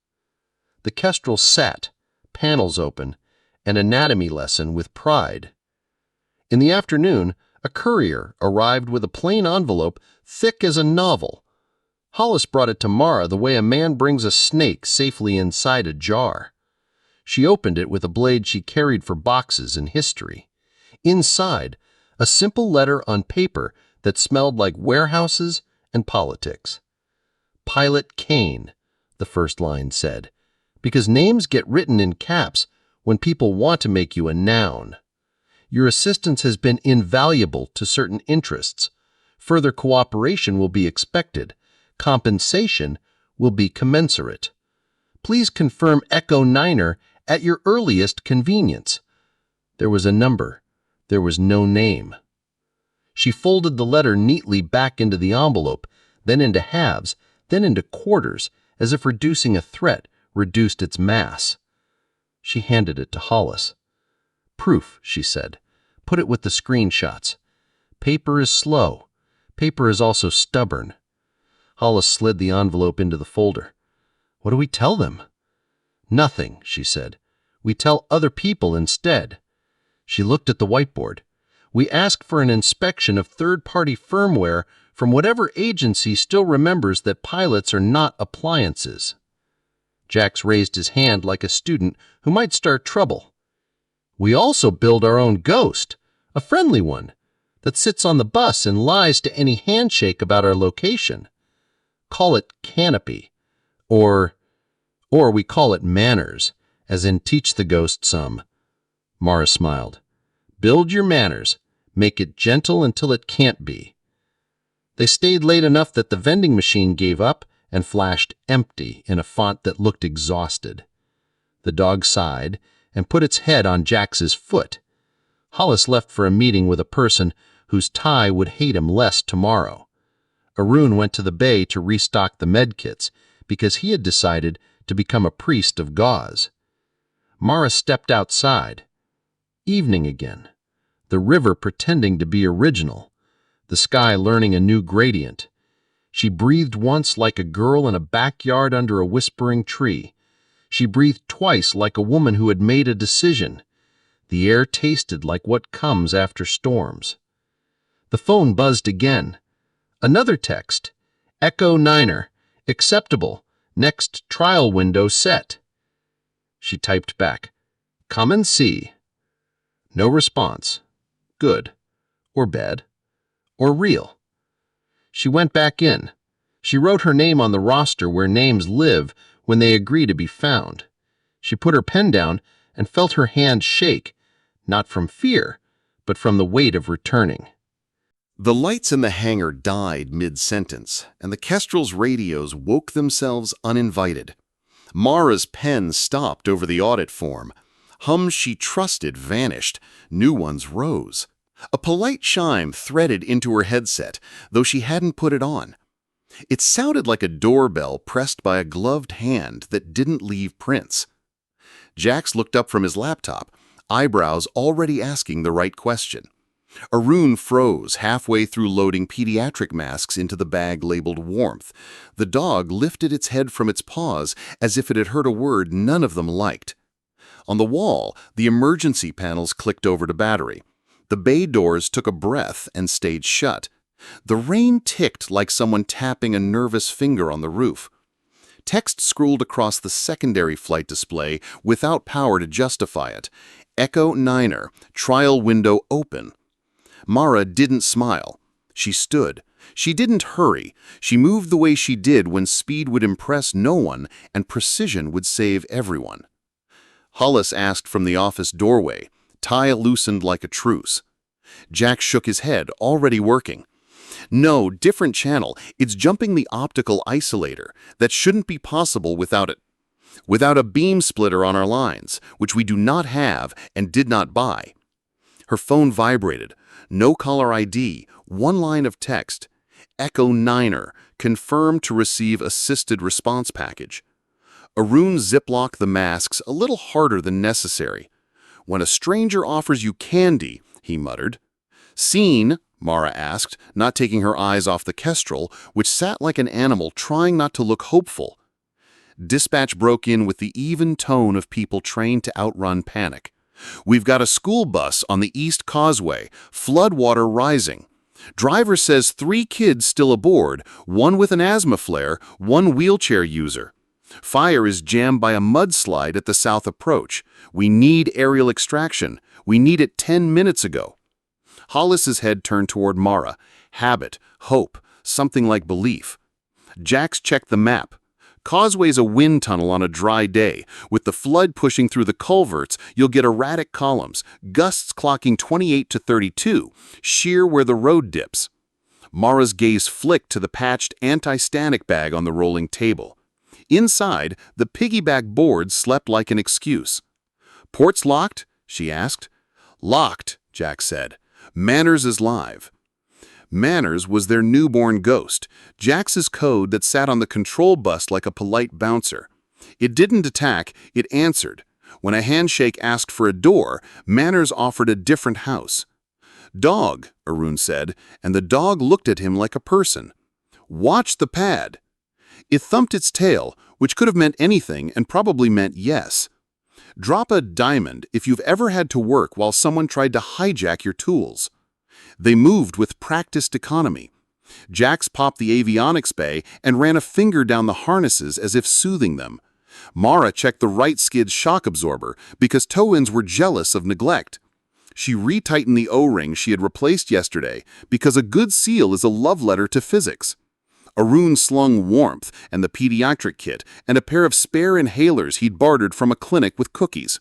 The Kestrel sat, panels open, an anatomy lesson with pride. In the afternoon, a courier arrived with a plain envelope thick as a novel. Hollis brought it to Mara the way a man brings a snake safely inside a jar. She opened it with a blade she carried for boxes and history. Inside, a simple letter on paper that smelled like warehouses and politics. Pilot Kane, the first line said, because names get written in caps when people want to make you a noun. Your assistance has been invaluable to certain interests. Further cooperation will be expected. Compensation will be commensurate. Please confirm Echo Niner at your earliest convenience. There was a number. There was no name. She folded the letter neatly back into the envelope, then into halves, then into quarters, as if reducing a threat reduced its mass. She handed it to Hollis. Proof, she said. Put it with the screenshots. Paper is slow. Paper is also stubborn. Hollis slid the envelope into the folder. What do we tell them? Nothing, she said. We tell other people instead. She looked at the whiteboard. We ask for an inspection of third-party firmware from whatever agency still remembers that pilots are not appliances. Jax raised his hand like a student who might start trouble. We also build our own ghost, a friendly one, that sits on the bus and lies to any handshake about our location. Call it Canopy. Or we call it manners, as in teach the ghost some. Mara smiled. Build your manners. Make it gentle until it can't be. They stayed late enough that the vending machine gave up and flashed empty in a font that looked exhausted. The dog sighed and put its head on Jax's foot. Hollis left for a meeting with a person whose tie would hate him less tomorrow. Arun went to the bay to restock the medkits because he had decided to become a priest of gauze. Mara stepped outside. Evening again. The river pretending to be original. The sky learning a new gradient. She breathed once like a girl in a backyard under a whispering tree. She breathed twice like a woman who had made a decision. The air tasted like what comes after storms. The phone buzzed again. Another text. Echo Niner. Acceptable. Next trial window set. She typed back. Come and see. No response. Good. Or bad. Or real. She went back in. She wrote her name on the roster where names live when they agree to be found. She put her pen down and felt her hand shake, not from fear, but from the weight of returning. The lights in the hangar died mid-sentence, and the Kestrel's radios woke themselves uninvited. Mara's pen stopped over the audit form. Hums she trusted vanished. New ones rose. A polite chime threaded into her headset, though she hadn't put it on. It sounded like a doorbell pressed by a gloved hand that didn't leave prints. Jax looked up from his laptop, eyebrows already asking the right question. Arun froze halfway through loading pediatric masks into the bag labeled warmth. The dog lifted its head from its paws as if it had heard a word none of them liked. On the wall, the emergency panels clicked over to battery. The bay doors took a breath and stayed shut. The rain ticked like someone tapping a nervous finger on the roof. Text scrolled across the secondary flight display without power to justify it. Echo Niner, trial window open. Mara didn't smile. She stood. She didn't hurry. She moved the way she did when speed would impress no one and precision would save everyone. Hollis asked from the office doorway, tie loosened like a truce. Jack shook his head, already working. No, different channel. It's jumping the optical isolator. That shouldn't be possible without it. Without a beam splitter on our lines, which we do not have and did not buy. Her phone vibrated. No caller ID, one line of text. Echo Niner, confirmed to receive assisted response package. Arun ziplocked the masks a little harder than necessary. When a stranger offers you candy, he muttered. Seen? Mara asked, not taking her eyes off the Kestrel, which sat like an animal trying not to look hopeful. Dispatch broke in with the even tone of people trained to outrun panic. We've got a school bus on the East Causeway, floodwater rising. Driver says 3 kids still aboard, one with an asthma flare, one wheelchair user. Fire is jammed by a mudslide at the south approach. We need aerial extraction. We need it 10 minutes ago. Hollis's head turned toward Mara. Habit, hope, something like belief. Jax checked the map. Causeway's a wind tunnel on a dry day. With the flood pushing through the culverts, you'll get erratic columns, gusts clocking 28 to 32, sheer where the road dips. Mara's gaze flicked to the patched anti-static bag on the rolling table. Inside, the piggyback board slept like an excuse. "Port's locked?" she asked. "Locked," Jax said. "Manners is live." Manners was their newborn ghost, Jax's code that sat on the control bus like a polite bouncer. It didn't attack, it answered. When a handshake asked for a door, Manners offered a different house. "Dog," Arun said, and the dog looked at him like a person. "Watch the pad." It thumped its tail, which could have meant anything and probably meant yes. Drop a diamond if you've ever had to work while someone tried to hijack your tools. They moved with practiced economy. Jax popped the avionics bay and ran a finger down the harnesses as if soothing them. Mara checked the right skid's shock absorber because toe-ins were jealous of neglect. She retightened the O-ring she had replaced yesterday because a good seal is a love letter to physics. Arun slung warmth and the pediatric kit and a pair of spare inhalers he'd bartered from a clinic with cookies.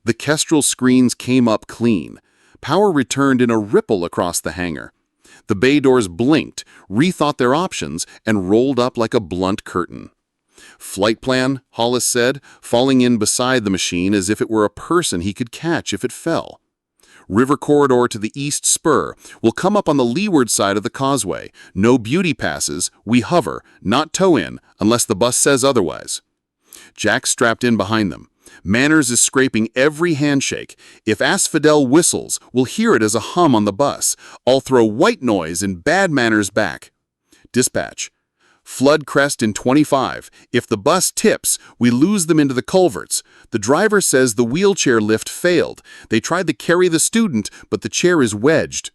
The Kestrel screens came up clean. Power returned in a ripple across the hangar. The bay doors blinked, rethought their options, and rolled up like a blunt curtain. "Flight plan," Hollis said, falling in beside the machine as if it were a person he could catch if it fell. "River corridor to the east spur. We'll come up on the leeward side of the causeway. No beauty passes. We hover, not tow in, unless the bus says otherwise." Jax strapped in behind them. "Manners is scraping every handshake. If Asphodel whistles, we'll hear it as a hum on the bus. I'll throw white noise and bad manners back." Dispatch: "Flood crest in 25. If the bus tips, we lose them into the culverts. The driver says the wheelchair lift failed. They tried to carry the student, but the chair is wedged."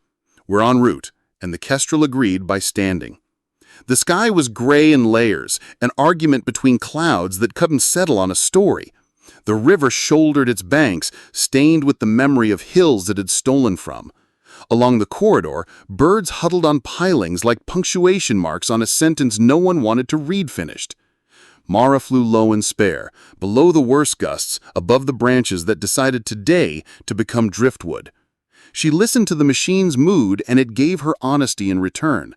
"We're en route," and the Kestrel agreed by standing. The sky was gray in layers, an argument between clouds that couldn't settle on a story. The river shouldered its banks, stained with the memory of hills it had stolen from. Along the corridor, birds huddled on pilings like punctuation marks on a sentence no one wanted to read finished. Mara flew low and spare, below the worst gusts, above the branches that decided today to become driftwood. She listened to the machine's mood and it gave her honesty in return.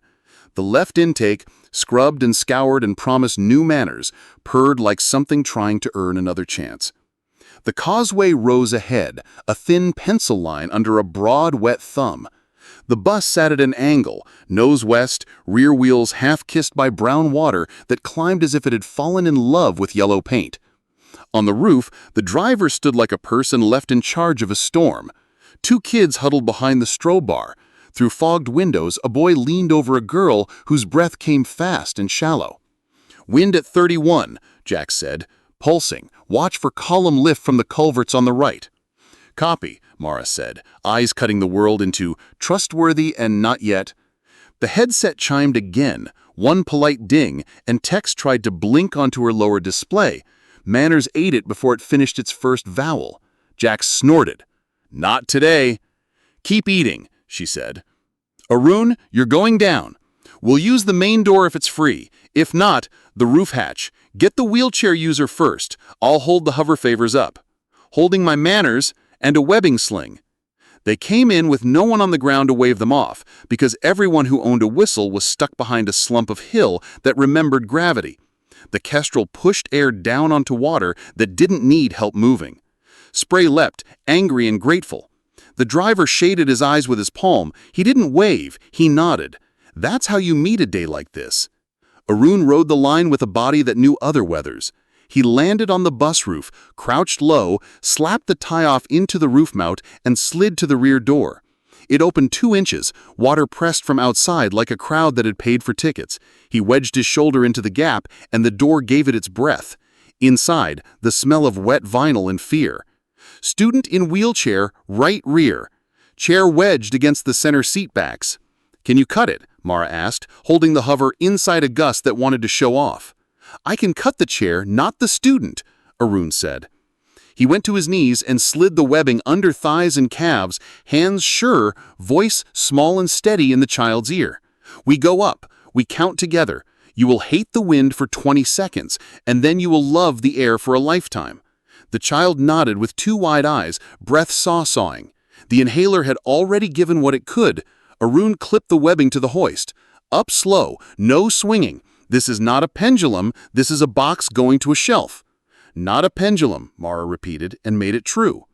The left intake, scrubbed and scoured and promised new manners, purred like something trying to earn another chance. The causeway rose ahead, a thin pencil line under a broad, wet thumb. The bus sat at an angle, nose west, rear wheels half-kissed by brown water that climbed as if it had fallen in love with yellow paint. On the roof, the driver stood like a person left in charge of a storm. Two kids huddled behind the strobe bar. Through fogged windows, a boy leaned over a girl whose breath came fast and shallow. "Wind at 31, Jax said. "Pulsing. Watch for column lift from the culverts on the right." "Copy," Mara said, eyes cutting the world into trustworthy and not yet. The headset chimed again, one polite ding, and text tried to blink onto her lower display. Manners ate it before it finished its first vowel. Jax snorted. "Not today." "Keep eating," she said. "Arun, you're going down. We'll use the main door if it's free. If not, the roof hatch. Get the wheelchair user first. I'll hold the hover favors up. Holding my manners and a webbing sling." They came in with no one on the ground to wave them off, because everyone who owned a whistle was stuck behind a slump of hill that remembered gravity. The Kestrel pushed air down onto water that didn't need help moving. Spray leapt, angry and grateful. The driver shaded his eyes with his palm. He didn't wave, he nodded. That's how you meet a day like this. Arun rode the line with a body that knew other weathers. He landed on the bus roof, crouched low, slapped the tie-off into the roof mount, and slid to the rear door. It opened 2 inches, water pressed from outside like a crowd that had paid for tickets. He wedged his shoulder into the gap, and the door gave it its breath. Inside, the smell of wet vinyl and fear. Student in wheelchair, right rear. Chair wedged against the center seat backs. "Can you cut it?" Mara asked, holding the hover inside a gust that wanted to show off. I can cut the chair, not the student, Arun said. He went to his knees and slid the webbing under thighs and calves, hands sure, voice small and steady in the child's ear. We go up. We count together. You will hate the wind for 20 seconds, and then you will love the air for a lifetime. The child nodded with two wide eyes, breath saw-sawing. The inhaler had already given what it could. Arun clipped the webbing to the hoist. Up slow, no swinging. This is not a pendulum, this is a box going to a shelf. Not a pendulum, Mara repeated and made it true.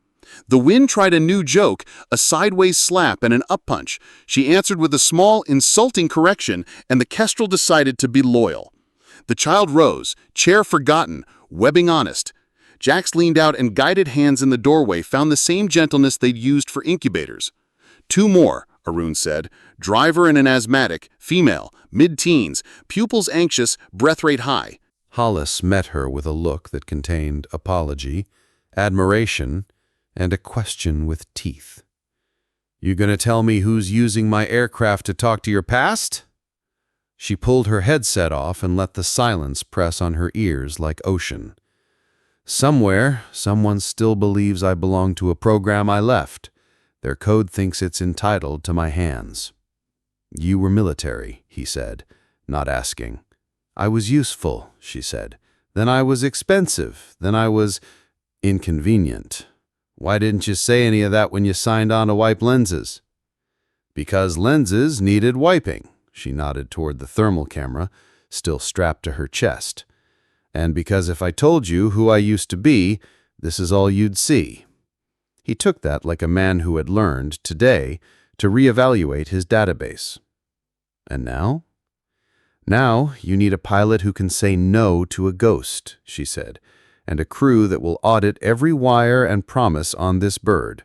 The wind tried a new joke, a sideways slap and an up-punch. She answered with a small, insulting correction, and the kestrel decided to be loyal. The child rose, chair forgotten, webbing honest. Jax leaned out and guided hands in the doorway found the same gentleness they'd used for incubators. 2 more, Arun said. Driver and an asthmatic, female, mid-teens, pupils anxious, breath rate high. Hollis met her with a look that contained apology, admiration, and a question with teeth. "You gonna tell me who's using my aircraft to talk to your past?" She pulled her headset off and let the silence press on her ears like ocean. "Somewhere, someone still believes I belong to a program I left. Their code thinks it's entitled to my hands." "You were military," he said, not asking. "I was useful," she said. "Then I was expensive. Then I was inconvenient. Why didn't you say any of that when you signed on to wipe lenses?" "Because lenses needed wiping," she nodded toward the thermal camera, still strapped to her chest. "And because if I told you who I used to be, this is all you'd see." He took that like a man who had learned, today, to reevaluate his database. "And now?" "Now, you need a pilot who can say no to a ghost," she said, "and a crew that will audit every wire and promise on this bird."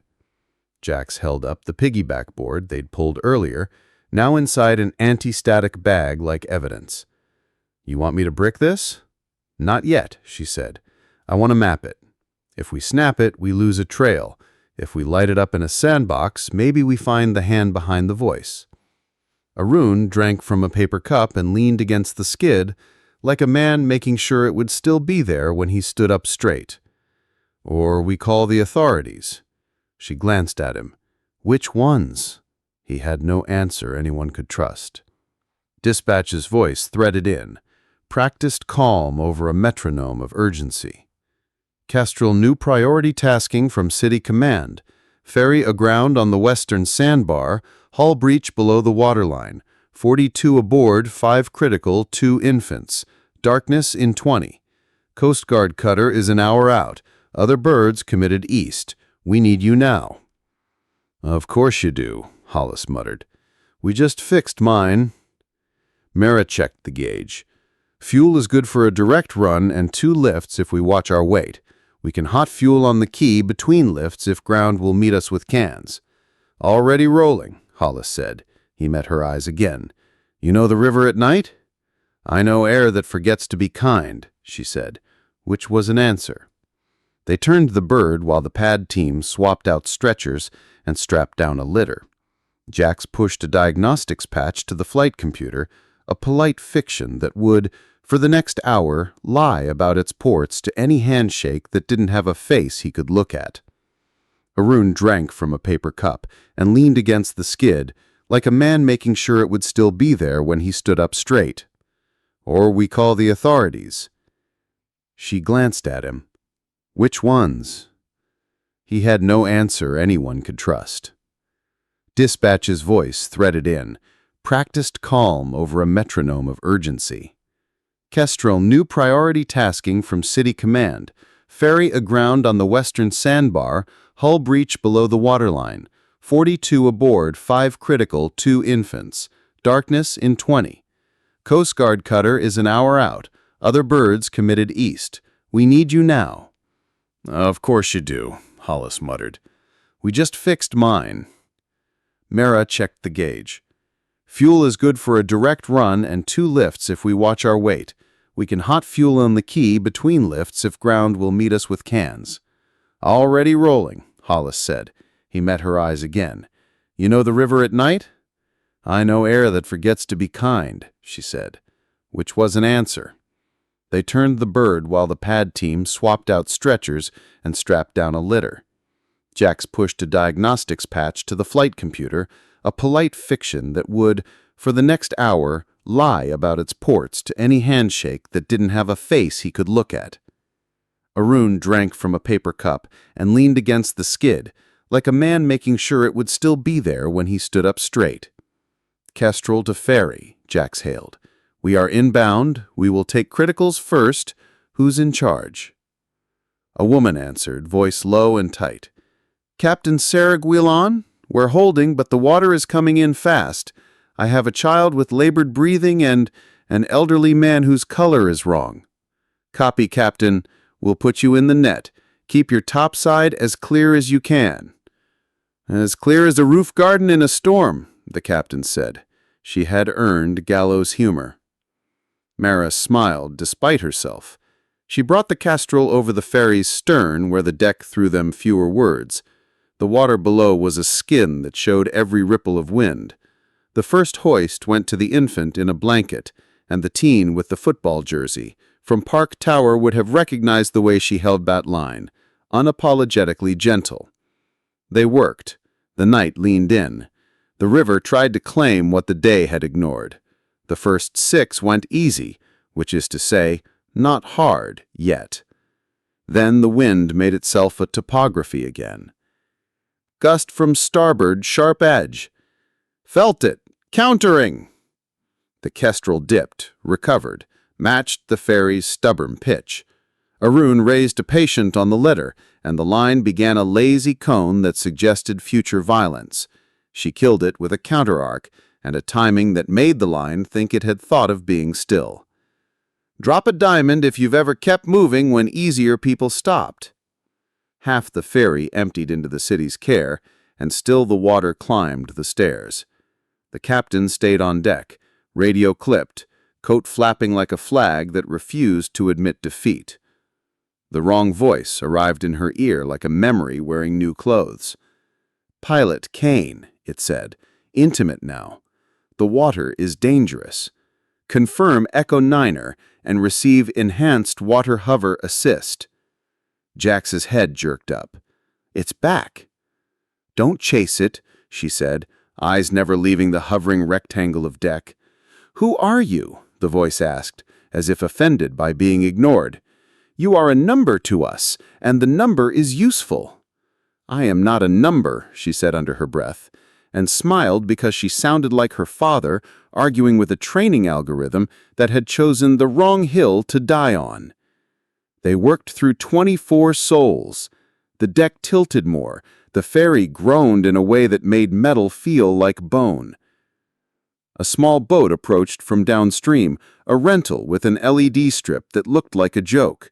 Jax held up the piggyback board they'd pulled earlier, now inside an anti-static bag like evidence. "You want me to brick this?" "Not yet," she said. "I want to map it. If we snap it, we lose a trail. If we light it up in a sandbox, maybe we find the hand behind the voice." Arun drank from a paper cup and leaned against the skid, like a man making sure it would still be there when he stood up straight. "Or we call the authorities." She glanced at him. "Which ones?" He had no answer anyone could trust. Dispatch's voice threaded in, practiced calm over a metronome of urgency. "Kestrel new priority tasking from City Command. Ferry aground on the western sandbar, hull breach below the waterline. 42 aboard, 5 critical, 2 infants. Darkness in 20. Coast Guard cutter is an hour out. Other birds committed east. We need you now." "Of course you do," Hollis muttered. "We just fixed mine." Mara checked the gauge. "Fuel is good for a direct run and 2 lifts if we watch our weight. We can hot fuel on the key between lifts if ground will meet us with cans." "Already rolling," Hollis said. He met her eyes again. "You know the river at night?" "I know air that forgets to be kind," she said, which was an answer. They turned the bird while the pad team swapped out stretchers and strapped down a litter. Jax pushed a diagnostics patch to the flight computer, a polite fiction that would, for the next hour, lie about its ports to any handshake that didn't have a face he could look at. Arun drank from a paper cup and leaned against the skid, like a man making sure it would still be there when he stood up straight. "Or we call the authorities." She glanced at him. "Which ones?" He had no answer anyone could trust. Dispatch's voice threaded in, practiced calm over a metronome of urgency. "Kestrel new priority tasking from City Command. Ferry aground on the western sandbar, hull breach below the waterline. 42 aboard, 5 critical, 2 infants. Darkness in 20. Coast Guard cutter is an hour out. Other birds committed east. We need you now." "Of course you do," Hollis muttered. "We just fixed mine." Mara checked the gauge. "Fuel is good for a direct run and 2 lifts if we watch our weight. We can hot fuel on the key between lifts if ground will meet us with cans." "Already rolling," Hollis said. He met her eyes again. "You know the river at night?" "I know air that forgets to be kind," she said, which was an answer. They turned the bird while the pad team swapped out stretchers and strapped down a litter. Jax pushed a diagnostics patch to the flight computer, a polite fiction that would, for the next hour, lie about its ports to any handshake that didn't have a face he could look at. Arun drank from a paper cup and leaned against the skid, like a man making sure it would still be there when he stood up straight. "Kestrel to ferry," Jax hailed. "We are inbound. We will take criticals first. Who's in charge?" A woman answered, voice low and tight. "Captain Sarah Guilon? We're holding, but the water is coming in fast. I have a child with labored breathing and an elderly man whose color is wrong." "Copy, Captain. We'll put you in the net. Keep your topside as clear as you can." "As clear as a roof garden in a storm," the captain said. She had earned gallows humor. Mara smiled despite herself. She brought the Kestrel over the ferry's stern where the deck threw them fewer words. The water below was a skin that showed every ripple of wind. The first hoist went to the infant in a blanket, and the teen with the football jersey from Park Tower would have recognized the way she held that line, unapologetically gentle. They worked. The night leaned in. The river tried to claim what the day had ignored. The first 6 went easy, which is to say, not hard yet. Then the wind made itself a topography again. "Gust from starboard, sharp edge." "Felt it. Countering." The Kestrel dipped, recovered, matched the ferry's stubborn pitch. Arun raised a patient on the litter, and the line began a lazy cone that suggested future violence. She killed it with a counter-arc and a timing that made the line think it had thought of being still. "Drop a diamond if you've ever kept moving when easier people stopped." Half the ferry emptied into the city's care, and still the water climbed the stairs. The captain stayed on deck, radio clipped, coat flapping like a flag that refused to admit defeat. The wrong voice arrived in her ear like a memory wearing new clothes. "Pilot Kane," it said, "intimate now. The water is dangerous. Confirm Echo Niner and receive enhanced water hover assist." Jax's head jerked up. "It's back." "Don't chase it," she said, eyes never leaving the hovering rectangle of deck. "Who are you?" the voice asked, as if offended by being ignored. "You are a number to us, and the number is useful." "I am not a number," she said under her breath, and smiled because she sounded like her father arguing with a training algorithm that had chosen the wrong hill to die on. They worked through 24 souls. The deck tilted more. The ferry groaned in a way that made metal feel like bone. A small boat approached from downstream, a rental with an LED strip that looked like a joke.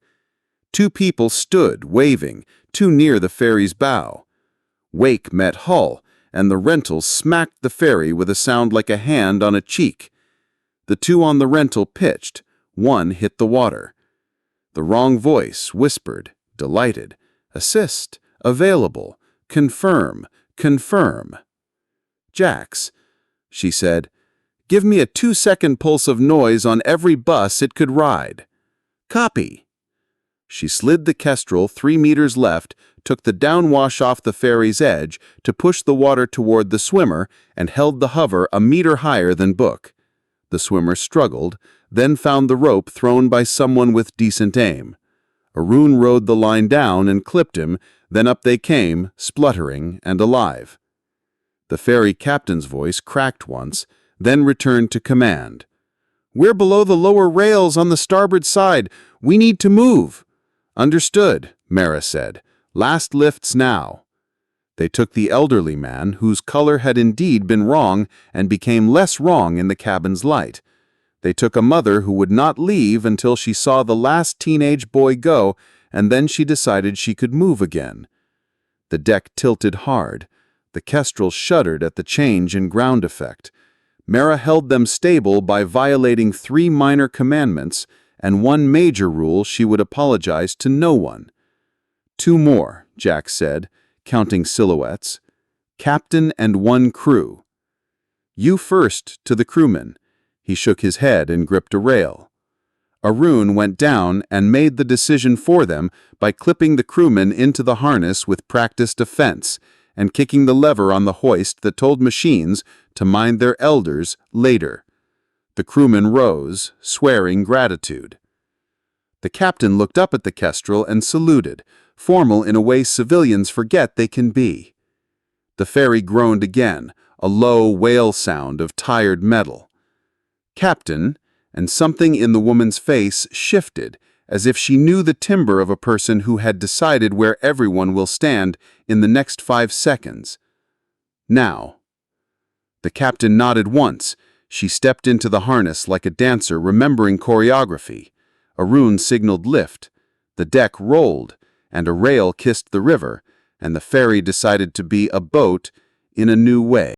2 people stood, waving, too near the ferry's bow. Wake met hull, and the rental smacked the ferry with a sound like a hand on a cheek. The 2 on the rental pitched. 1 hit the water. The wrong voice whispered, delighted, "Assist, available, confirm, confirm." "Jax," she said, "give me a 2-second pulse of noise on every bus it could ride." "Copy." She slid the Kestrel 3 meters left, took the downwash off the ferry's edge to push the water toward the swimmer, and held the hover a meter higher than Book. The swimmer struggled, then found the rope thrown by someone with decent aim. Arun rode the line down and clipped him, then up they came, spluttering and alive. The ferry captain's voice cracked once, then returned to command. "We're below the lower rails on the starboard side. We need to move." "Understood," Mara said. "Last lifts now." They took the elderly man, whose color had indeed been wrong and became less wrong in the cabin's light. They took a mother who would not leave until she saw the last teenage boy go, and then she decided she could move again. The deck tilted hard. The Kestrel shuddered at the change in ground effect. Mara held them stable by violating 3 minor commandments and 1 major rule she would apologize to no one. 2 more, Jax said, counting silhouettes. Captain and 1 crew. "You first," to the crewman. He shook his head and gripped a rail. Arun went down and made the decision for them by clipping the crewmen into the harness with practiced offense and kicking the lever on the hoist that told machines to mind their elders later. The crewmen rose, swearing gratitude. The captain looked up at the Kestrel and saluted, formal in a way civilians forget they can be. The ferry groaned again, a low wail sound of tired metal. "Captain," and something in the woman's face shifted, as if she knew the timbre of a person who had decided where everyone will stand in the next 5 seconds. "Now." The captain nodded once. She stepped into the harness like a dancer remembering choreography. Arun signaled lift. The deck rolled, and a rail kissed the river, and the ferry decided to be a boat in a new way.